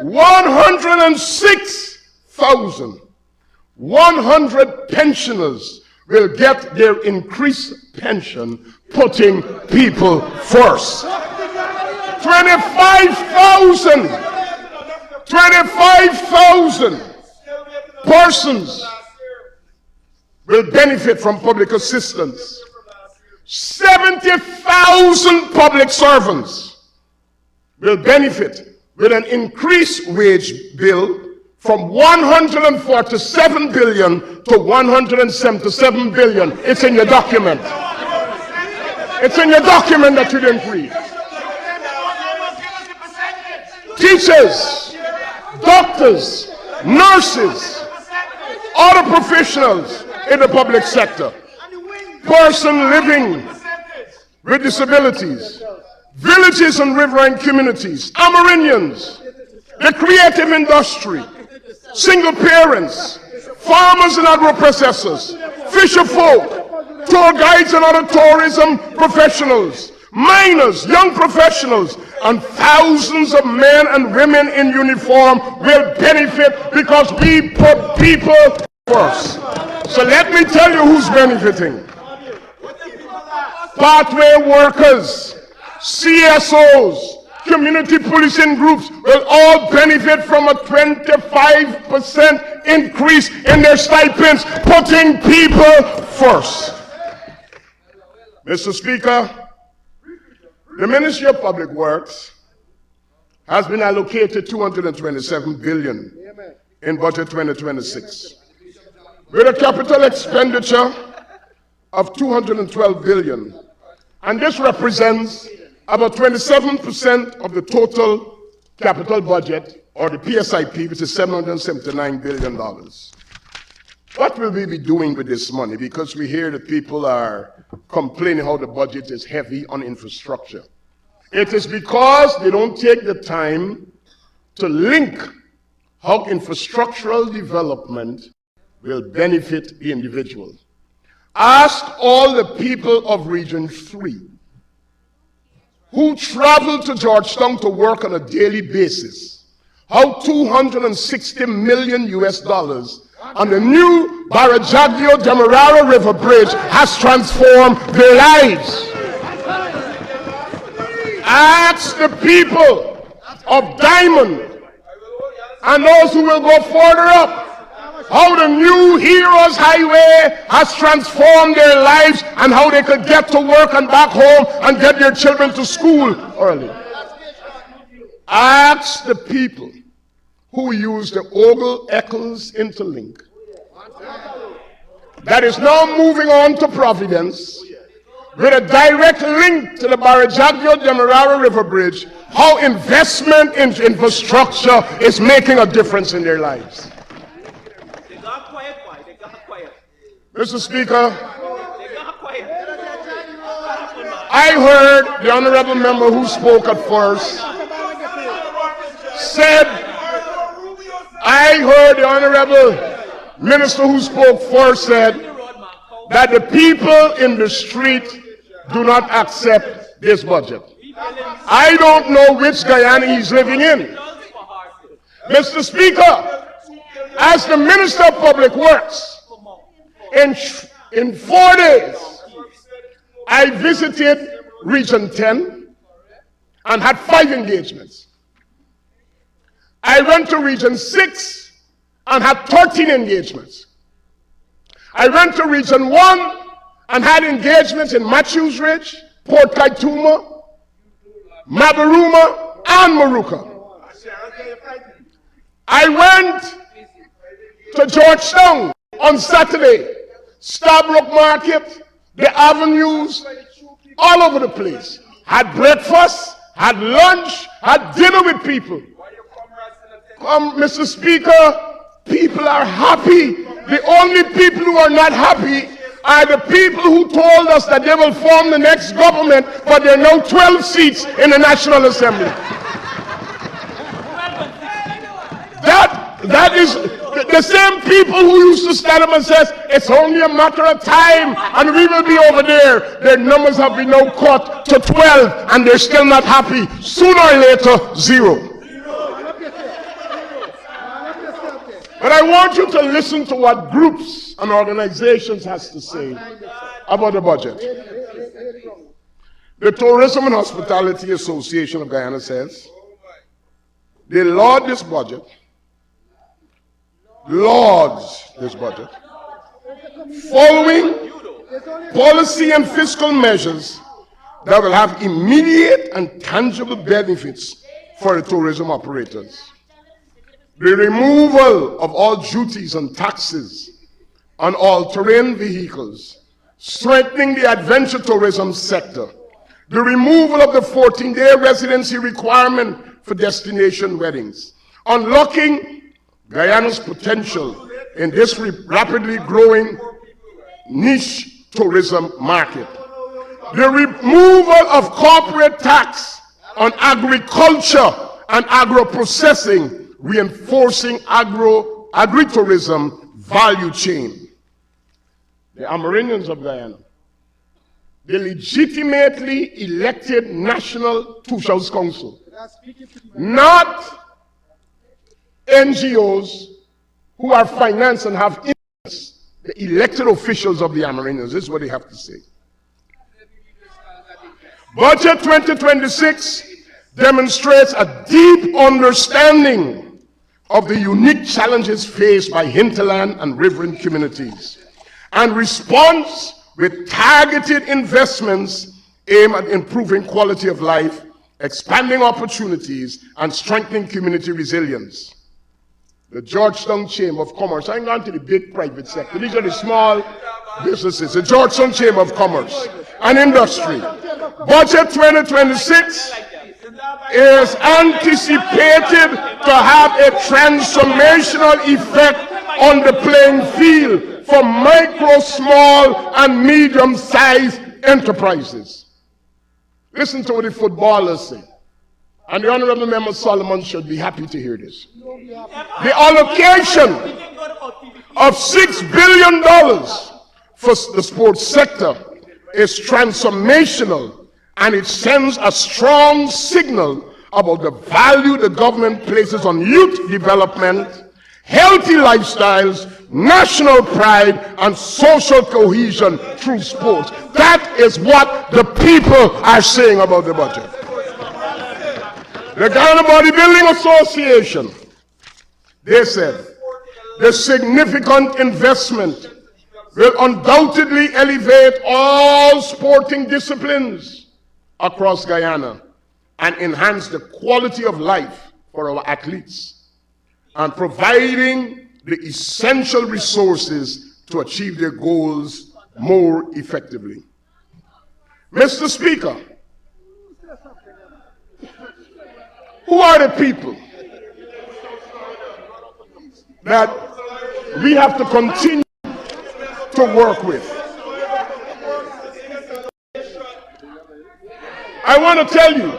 106,100 pensioners will get their increased pension, putting people first. 25,000 persons will benefit from public assistance. 70,000 public servants will benefit with an increased wage bill from 147 billion to 177 billion. It's in your document. It's in your document that you didn't read. Teachers, doctors, nurses, other professionals in the public sector, person living with disabilities, villages and riverine communities, Amerindians, the creative industry, single parents, farmers and agro-processors, fisher folk, tour guides and other tourism professionals, miners, young professionals, and thousands of men and women in uniform will benefit because we put people first. So let me tell you who's benefiting. Pathway workers, CSOs, community policing groups will all benefit from a 25% increase in their stipends, putting people first. Mr. Speaker, the Ministry of Public Works has been allocated $227 billion in budget 2026, with a capital expenditure of $212 billion, and this represents about 27% of the total capital budget, or the PSIP, which is $779 billion. What will we be doing with this money? Because we hear that people are complaining how the budget is heavy on infrastructure. It is because they don't take the time to link how infrastructural development will benefit the individual. Ask all the people of Region 3 who travel to Georgetown to work on a daily basis how $260 million on the new Barajagio-Demerara River Bridge has transformed their lives. Ask the people of Diamond and those who will go further up how the new Heroes Highway has transformed their lives and how they could get to work and back home and get their children to school early. Ask the people who use the Ogle-Eccles interlink that is now moving on to Providence with a direct link to the Barajagio-Demerara River Bridge, how investment in infrastructure is making a difference in their lives. Mr. Speaker, I heard the honorable member who spoke at first said, I heard the honorable minister who spoke first said that the people in the street do not accept this budget. I don't know which Guyana he's living in. Mr. Speaker, as the Minister of Public Works, in 4 days, I visited Region 10 and had 5 engagements. I went to Region 6 and had 13 engagements. I went to Region 1 and had engagements in Matthews Ridge, Port Kaituma, Mabaruma, and Maruka. I went to Georgetown on Saturday, Starbrook Market, the avenues, all over the place. Had breakfast, had lunch, had dinner with people. Mr. Speaker, people are happy. The only people who are not happy are the people who told us that they will form the next government, but there are now 12 seats in the National Assembly. That is the same people who used to stand up and says it's only a matter of time and we will be over there. Their numbers have been now cut to 12 and they're still not happy. Sooner or later, 0. But I want you to listen to what groups and organizations has to say about the budget. The Tourism and Hospitality Association of Guyana says they laud this budget, following policy and fiscal measures that will have immediate and tangible benefits for the tourism operators. The removal of all duties and taxes on all-terrain vehicles, strengthening the adventure tourism sector, the removal of the 14-day residency requirement for destination weddings, unlocking Guyana's potential in this rapidly growing niche tourism market, the removal of corporate tax on agriculture and agro-processing, reinforcing agritourism value chain. The Amerindians of Guyana, the legitimately elected National Two-House Council, not NGOs who are financed and have interests, the elected officials of the Amerindians. This is what they have to say. Budget 2026 demonstrates a deep understanding of the unique challenges faced by hinterland and riverine communities, and responds with targeted investments aimed at improving quality of life, expanding opportunities, and strengthening community resilience. The Georgetown Chamber of Commerce, I'm going to the big private sector, these are the small businesses, the Georgetown Chamber of Commerce and Industry. Budget 2026 is anticipated to have a transformational effect on the playing field for micro, small, and medium-sized enterprises. Listen to what the footballers say. And the Honorable Member Solomon should be happy to hear this. The allocation of $6 billion for the sports sector is transformational, and it sends a strong signal about the value the government places on youth development, healthy lifestyles, national pride, and social cohesion through sports. That is what the people are saying about the budget. The Ghana Bodybuilding Association, they said, the significant investment will undoubtedly elevate all sporting disciplines across Guyana and enhance the quality of life for our athletes, and providing the essential resources to achieve their goals more effectively. Mr. Speaker, who are the people that we have to continue to work with? I want to tell you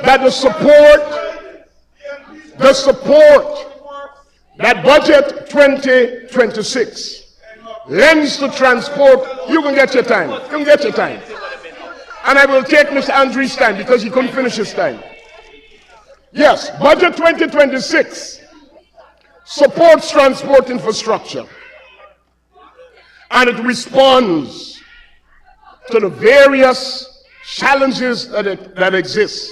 that the support that Budget 2026 lends to transport, you can get your time, And I will take Mr. Andrews' time because he couldn't finish his time. Yes, Budget 2026 supports transport infrastructure, and it responds to the various challenges that exist.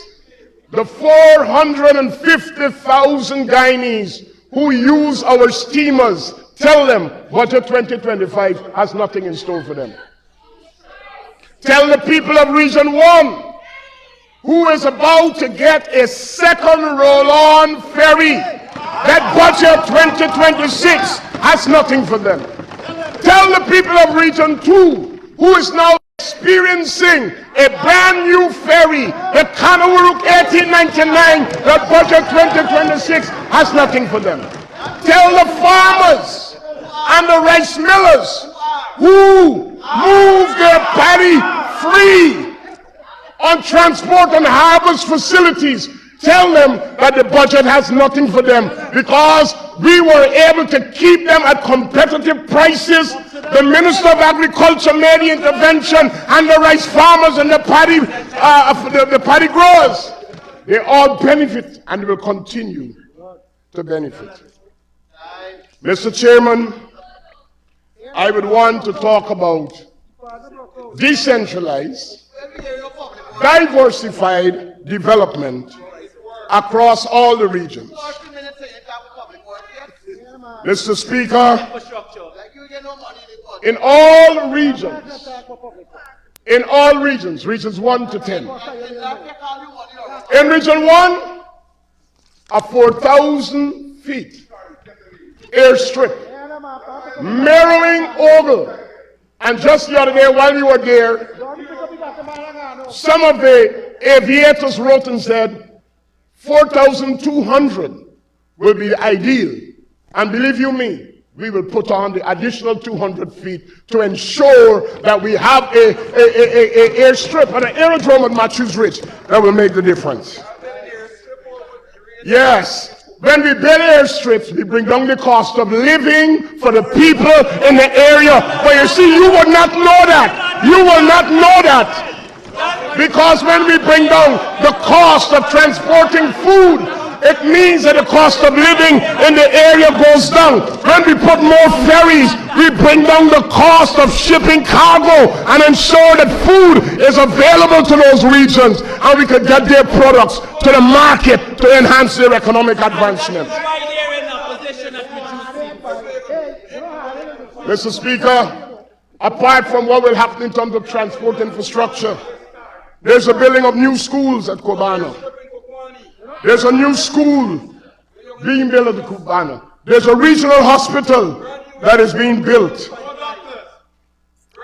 The 450,000 Guyanese who use our steamers, tell them Budget 2025 has nothing in store for them. Tell the people of Region 1 who is about to get a second roll-on ferry that Budget 2026 has nothing for them. Tell the people of Region 2 who is now experiencing a brand new ferry, the Kanawuruk 1899, that Budget 2026 has nothing for them. Tell the farmers and the rice millers who move their paddy free on transport and harvest facilities, tell them that the budget has nothing for them, because we were able to keep them at competitive prices. The Minister of Agriculture made the intervention, and the rice farmers and the paddy growers, they all benefit and will continue to benefit. Mr. Chairman, I would want to talk about decentralized, diversified development across all the regions. Mr. Speaker, in all regions, regions 1 to 10, in Region 1, a 4,000 feet airstrip, mirroring Ogle. And just the other day while we were there, some of the aviators wrote and said 4,200 will be the ideal. And believe you me, we will put on the additional 200 feet to ensure that we have a airstrip and an aerodrome at Matthews Ridge that will make the difference. Yes. When we build airstrips, we bring down the cost of living for the people in the area. But you see, you will not know that. You will not know that. Because when we bring down the cost of transporting food, it means that the cost of living in the area goes down. When we put more ferries, we bring down the cost of shipping cargo and ensure that food is available to those regions, and we can get their products to the market to enhance their economic advancement. Mr. Speaker, apart from what will happen in terms of transport infrastructure, there's a building of new schools at Kobana. There's a new school being built at Kobana. There's a regional hospital that is being built.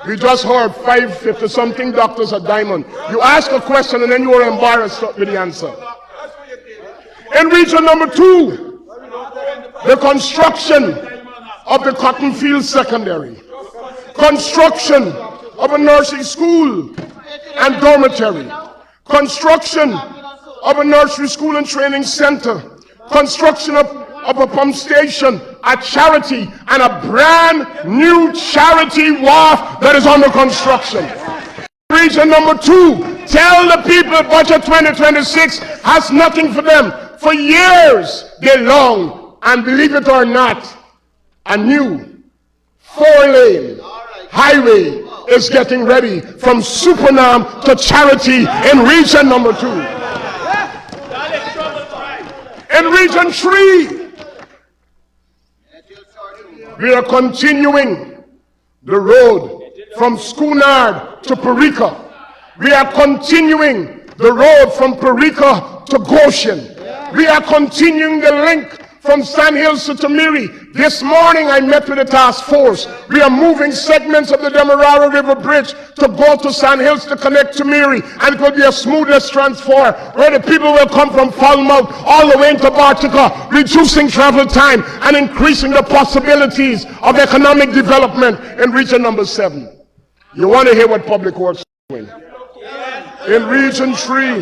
We just heard 550-something doctors at Diamond. You ask a question and then you are embarrassed with the answer. In region number 2, the construction of the Cotton Field Secondary, construction of a nursing school and dormitory, construction of a nursery school and training center, construction of a pump station, a charity, and a brand new charity wharf that is under construction. Region number 2, tell the people Budget 2026 has nothing for them. For years they long, and believe it or not, a new 4-lane highway is getting ready from Supernam to Charity in region number 2. In Region 3, we are continuing the road from Schoonard to Parika. We are continuing the road from Parika to Goshen. We are continuing the link from Sand Hills to Tamiri. This morning I met with the task force. We are moving segments of the Demerara River Bridge to go to Sand Hills to connect to Miri, and it will be a seamless transfer where the people will come from Falmouth all the way into Bartica, reducing travel time and increasing the possibilities of economic development in region number 7. You want to hear what Public Works is doing? In Region 3,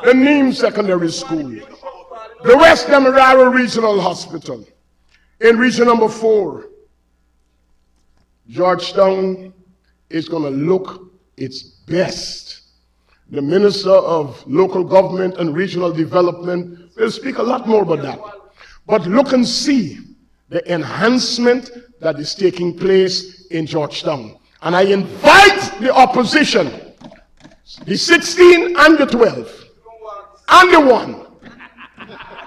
the Neem Secondary School, the West Demerara Regional Hospital. In region number 4, Georgetown is going to look its best. The Minister of Local Government and Regional Development will speak a lot more about that. But look and see the enhancement that is taking place in Georgetown. And I invite the opposition, the 16 and the 12, and the 1,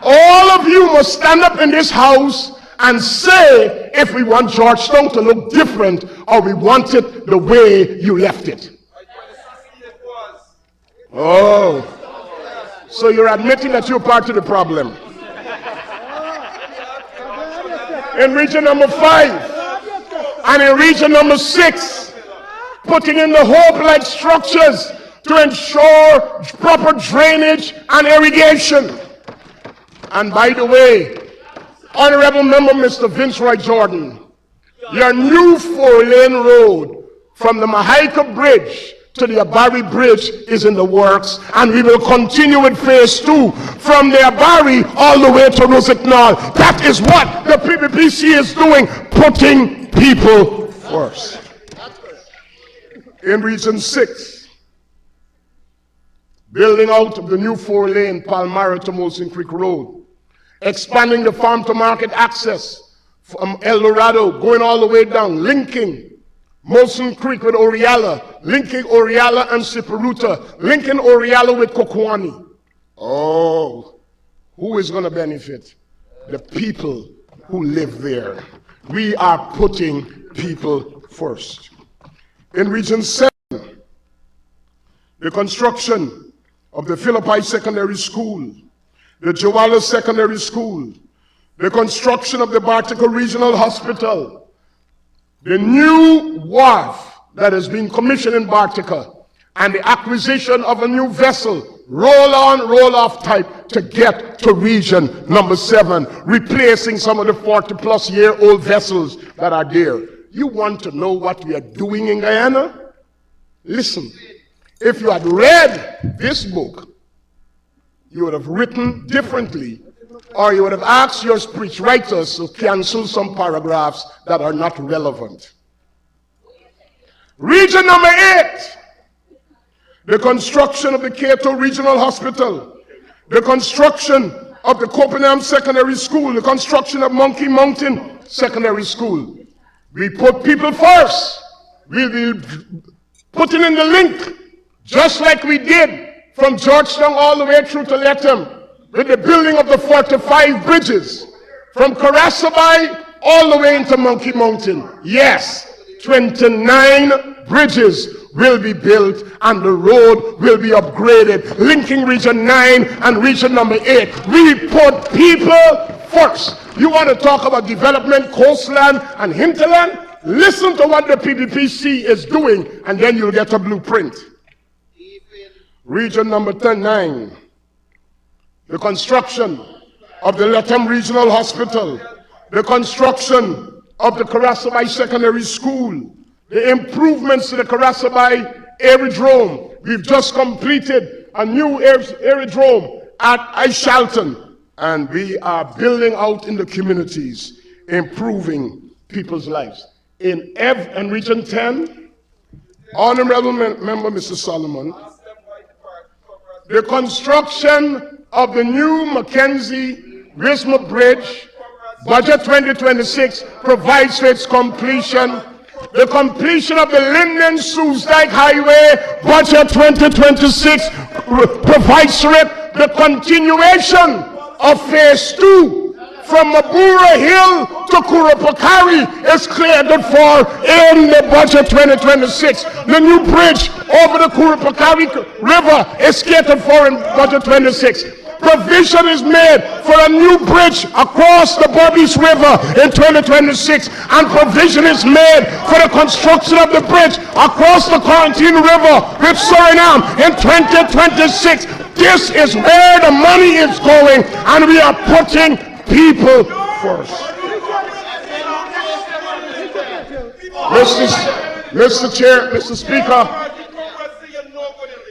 all of you must stand up in this house and say if we want Georgetown to look different or we want it the way you left it. Oh, so you're admitting that you're part of the problem. In region number 5 and in region number 6, putting in the hope-like structures to ensure proper drainage and irrigation. And by the way, Honorable Member Mr. Vince Roy Jordan, your new 4-lane road from the Mahaika Bridge to the Abari Bridge is in the works, and we will continue with phase 2 from the Abari all the way to Rossignol. That is what the PPPC is doing, putting people first. In Region 6, building out of the new 4-lane Palmyra to Molson Creek Road, expanding the farm-to-market access from El Dorado, going all the way down, linking Molson Creek with Oriala, linking Oriala and Siparuta, linking Oriala with Kokwani. Oh, who is going to benefit? The people who live there. We are putting people first. In Region 7, the construction of the Philippi Secondary School, the Joala Secondary School, the construction of the Bartica Regional Hospital, the new wharf that has been commissioned in Bartica, and the acquisition of a new vessel, roll-on, roll-off type, to get to region number 7, replacing some of the 40-plus-year-old vessels that are there. You want to know what we are doing in Guyana? Listen, if you had read this book, you would have written differently, or you would have asked your speechwriters to cancel some paragraphs that are not relevant. Region number 8, the construction of the Cato Regional Hospital, the construction of the Copenhagen Secondary School, the construction of Monkey Mountain Secondary School. We put people first. We'll be putting in the link, just like we did from Georgetown all the way through to Lethem, with the building of the 45 bridges, from Karasabai all the way into Monkey Mountain. Yes, 29 bridges will be built and the road will be upgraded, linking Region 9 and Region number 8. We put people first. You want to talk about development, coastland and hinterland? Listen to what the PPPC is doing, and then you'll get a blueprint. Region number 9, the construction of the Lethem Regional Hospital, the construction of the Karasabai Secondary School, the improvements to the Karasabai Aerodrome. We've just completed a new aerodrome at Aishalton, and we are building out in the communities, improving people's lives. In Region 10, Honorable Member Mr. Solomon, the construction of the new Mackenzie-Risma Bridge, Budget 2026 provides for its completion. The completion of the Linden-Soesdijk Highway, Budget 2026 provides for it. The continuation of phase 2 from Mabura Hill to Kurupakari is cleared for in the budget 2026. The new bridge over the Kurupakari River is catered for in budget 26. Provision is made for a new bridge across the Bobbies River in 2026, and provision is made for the construction of the bridge across the Quarantine River with Suriname in 2026. This is where the money is going, and we are putting people first. Mr. Chair, Mr. Speaker,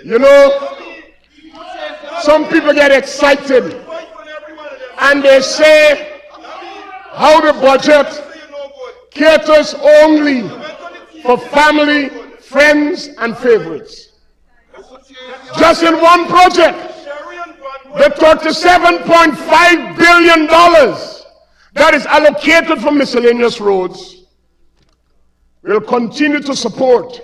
you know, some people get excited and they say how the budget caters only for family, friends, and favorites. Just in one project, the $37.5 billion that is allocated for miscellaneous roads will continue to support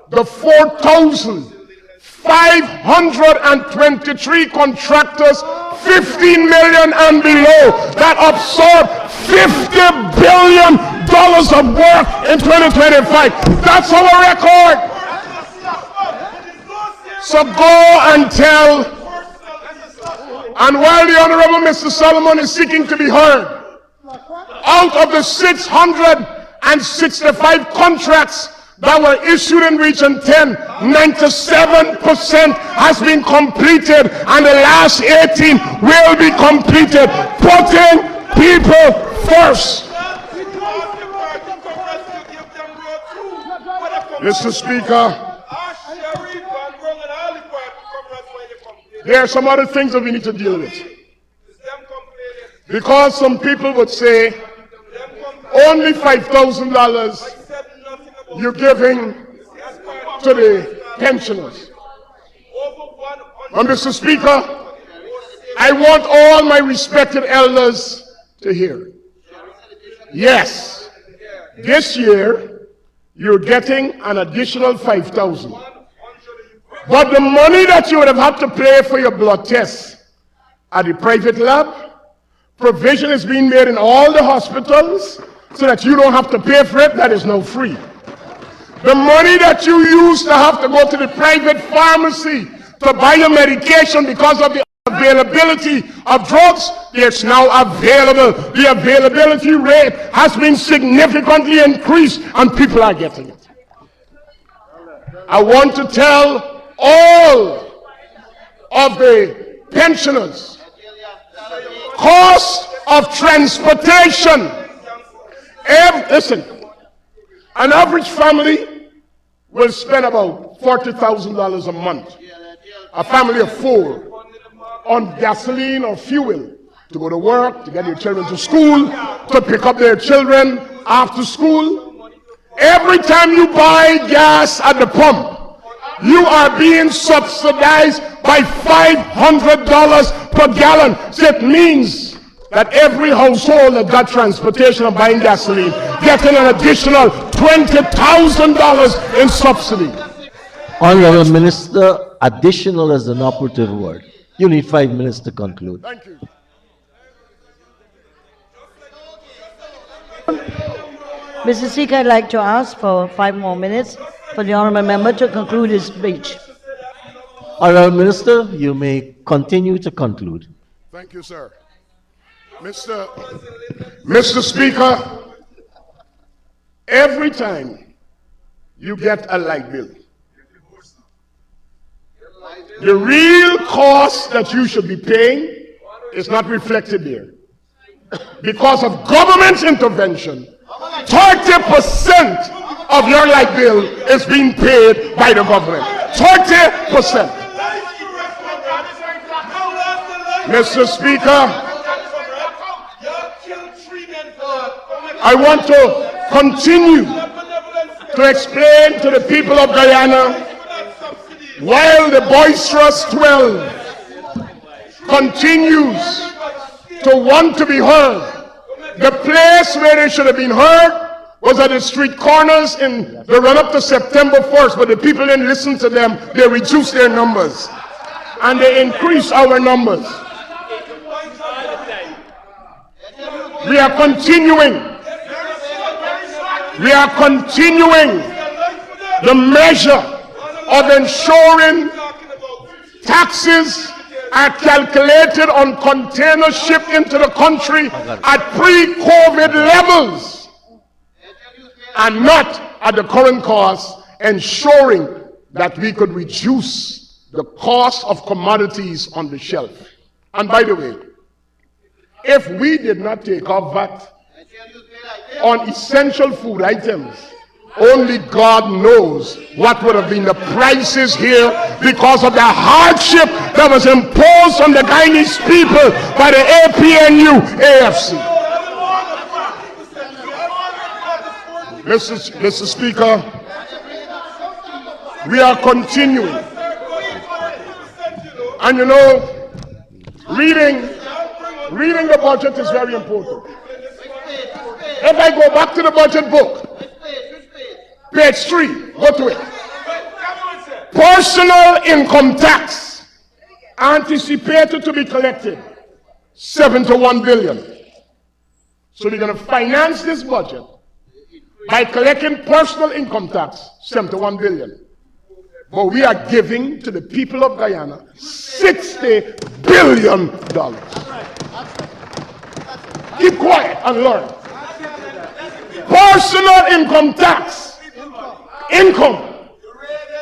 the 4,523 contractors, 15 million and below, that absorb $50 billion of work in 2025. That's our record. So go and tell. And while the Honorable Mr. Solomon is seeking to be heard, out of the 665 contracts that were issued in Region 10, 97% has been completed, and the last 18 will be completed, putting people first. Mr. Speaker, there are some other things that we need to deal with. Because some people would say, only $5,000 you're giving to the pensioners. But Mr. Speaker, I want all my respected elders to hear. Yes, this year you're getting an additional $5,000. But the money that you would have had to pay for your blood tests at the private lab, provision is being made in all the hospitals so that you don't have to pay for it. That is now free. The money that you used to have to go to the private pharmacy to buy your medication because of the availability of drugs, it's now available. The availability rate has been significantly increased and people are getting it. I want to tell all of the pensioners, cost of transportation. Listen, an average family will spend about $40,000 a month. A family of 4 on gasoline or fuel to go to work, to get their children to school, to pick up their children after school. Every time you buy gas at the pump, you are being subsidized by $500 per gallon. So it means that every household that got transportation or buying gasoline getting an additional $20,000 in subsidy. Honorable Minister, additional is an operative word. You need 5 minutes to conclude. Thank you. Mr. Speaker, I'd like to ask for 5 more minutes for the honourable member to conclude his speech. Honorable Minister, you may continue to conclude. Thank you, sir. Mr. Speaker, every time you get a light bill, the real cost that you should be paying is not reflected there. Because of government intervention, 30% of your light bill is being paid by the government. 30%. Mr. Speaker, I want to continue to explain to the people of Guyana, while the boisterous 12 continues to want to be heard, the place where they should have been heard was at the street corners in the run-up to September 1st, but the people didn't listen to them. They reduced their numbers, and they increased our numbers. We are continuing. We are continuing the measure of ensuring taxes are calculated on containers shipped into the country at pre-COVID levels and not at the current cost, ensuring that we could reduce the cost of commodities on the shelf. And by the way, if we did not take our VAT on essential food items, only God knows what would have been the prices here because of the hardship that was imposed on the Guyanese people by the APNU AFC. Mr. Speaker, we are continuing. And you know, reading the budget is very important. If I go back to the budget book, page 3, go to it. Personal income tax anticipated to be collected, 71 billion. So we're going to finance this budget by collecting personal income tax, 71 billion. But we are giving to the people of Guyana $60 billion. Keep quiet and learn. Personal income tax, income,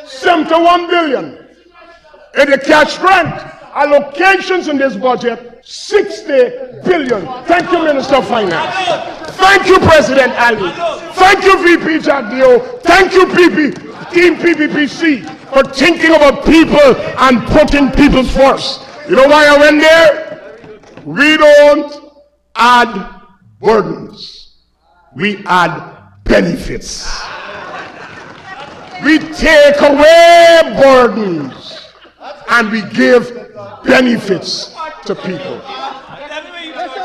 71 billion. In the cash grant, allocations in this budget, 60 billion. Thank you, Minister of Finance. Thank you, President Ali. Thank you, VP Jack Dio. Thank you, Team PPPC, for thinking about people and putting people first. You know why I went there? We don't add burdens. We add benefits. We take away burdens and we give benefits to people.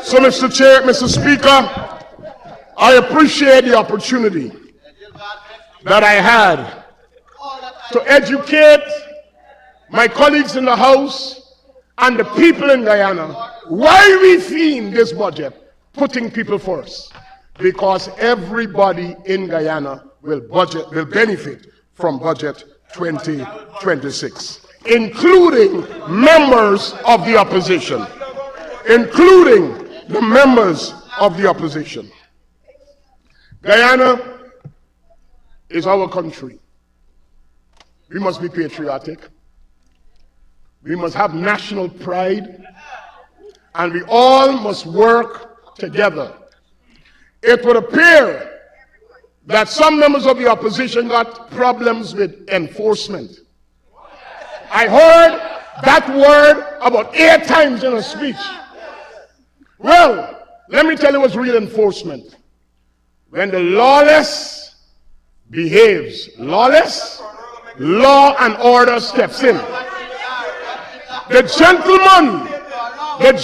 So, Mr. Chair, Mr. Speaker, I appreciate the opportunity that I had to educate my colleagues in the House and the people in Guyana why we theme this budget putting people first. Because everybody in Guyana will benefit from budget 2026, including members of the opposition. Including the members of the opposition. Guyana is our country. We must be patriotic. We must have national pride. And we all must work together. It would appear that some members of the opposition got problems with enforcement. I heard that word about 8 times in a speech. Well, let me tell you what's real enforcement. When the lawless behaves lawless, law and order steps in. The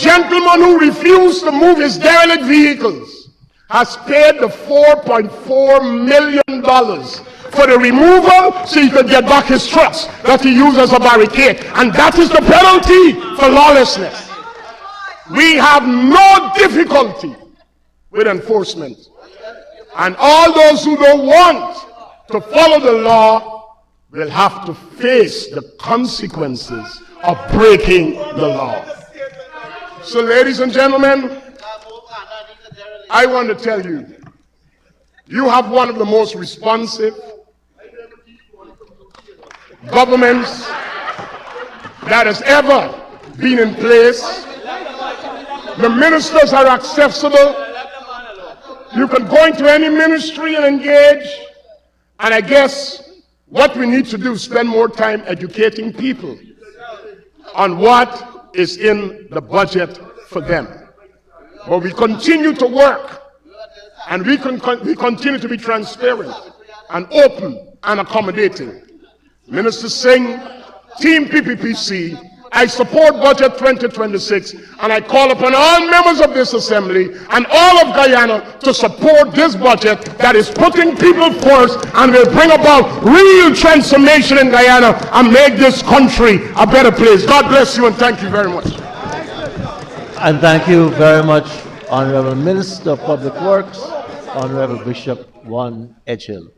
gentleman who refused to move his derelict vehicles has paid the $4.4 million for the removal so he could get back his trucks that he used as a barricade. And that is the penalty for lawlessness. We have no difficulty with enforcement. And all those who don't want to follow the law will have to face the consequences of breaking the law. So, ladies and gentlemen, I want to tell you, you have one of the most responsive governments that has ever been in place. The ministers are accessible. You can go into any ministry and engage. And I guess what we need to do is spend more time educating people on what is in the budget for them. But we continue to work, and we continue to be transparent and open and accommodating. Minister Singh, Team PPPC, I support Budget 2026, and I call upon all members of this Assembly and all of Guyana to support this budget that is putting people first and will bring about real transformation in Guyana and make this country a better place. God bless you and thank you very much. And thank you very much, Honorable Minister of Public Works, Honorable Bishop Juan Edghill.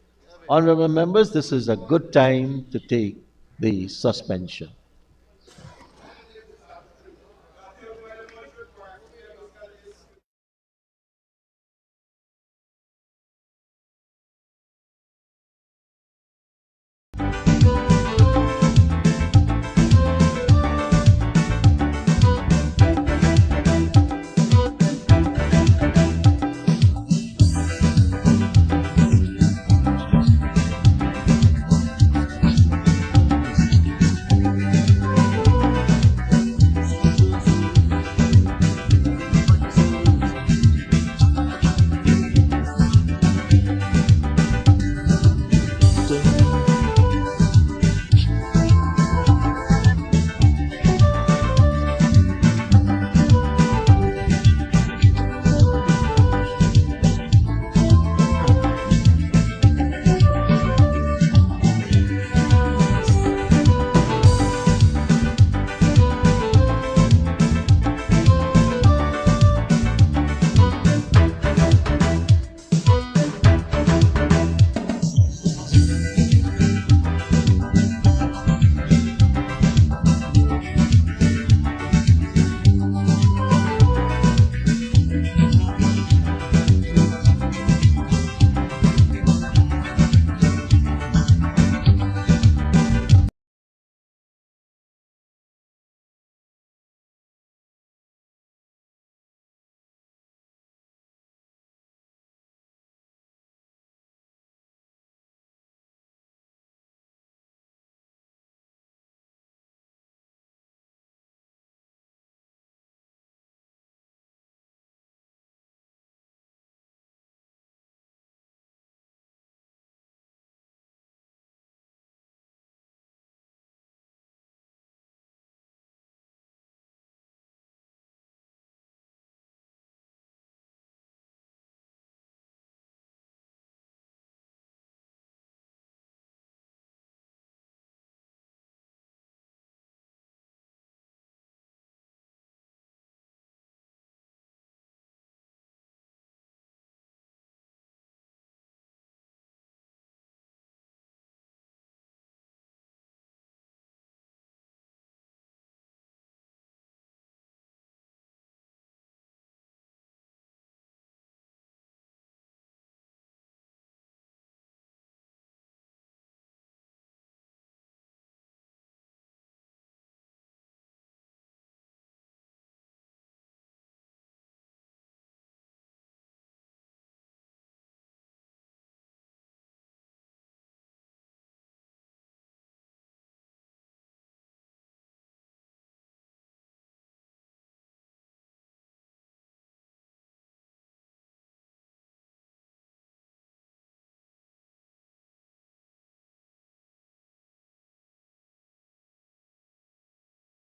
Honorable members, this is a good time to take the suspension.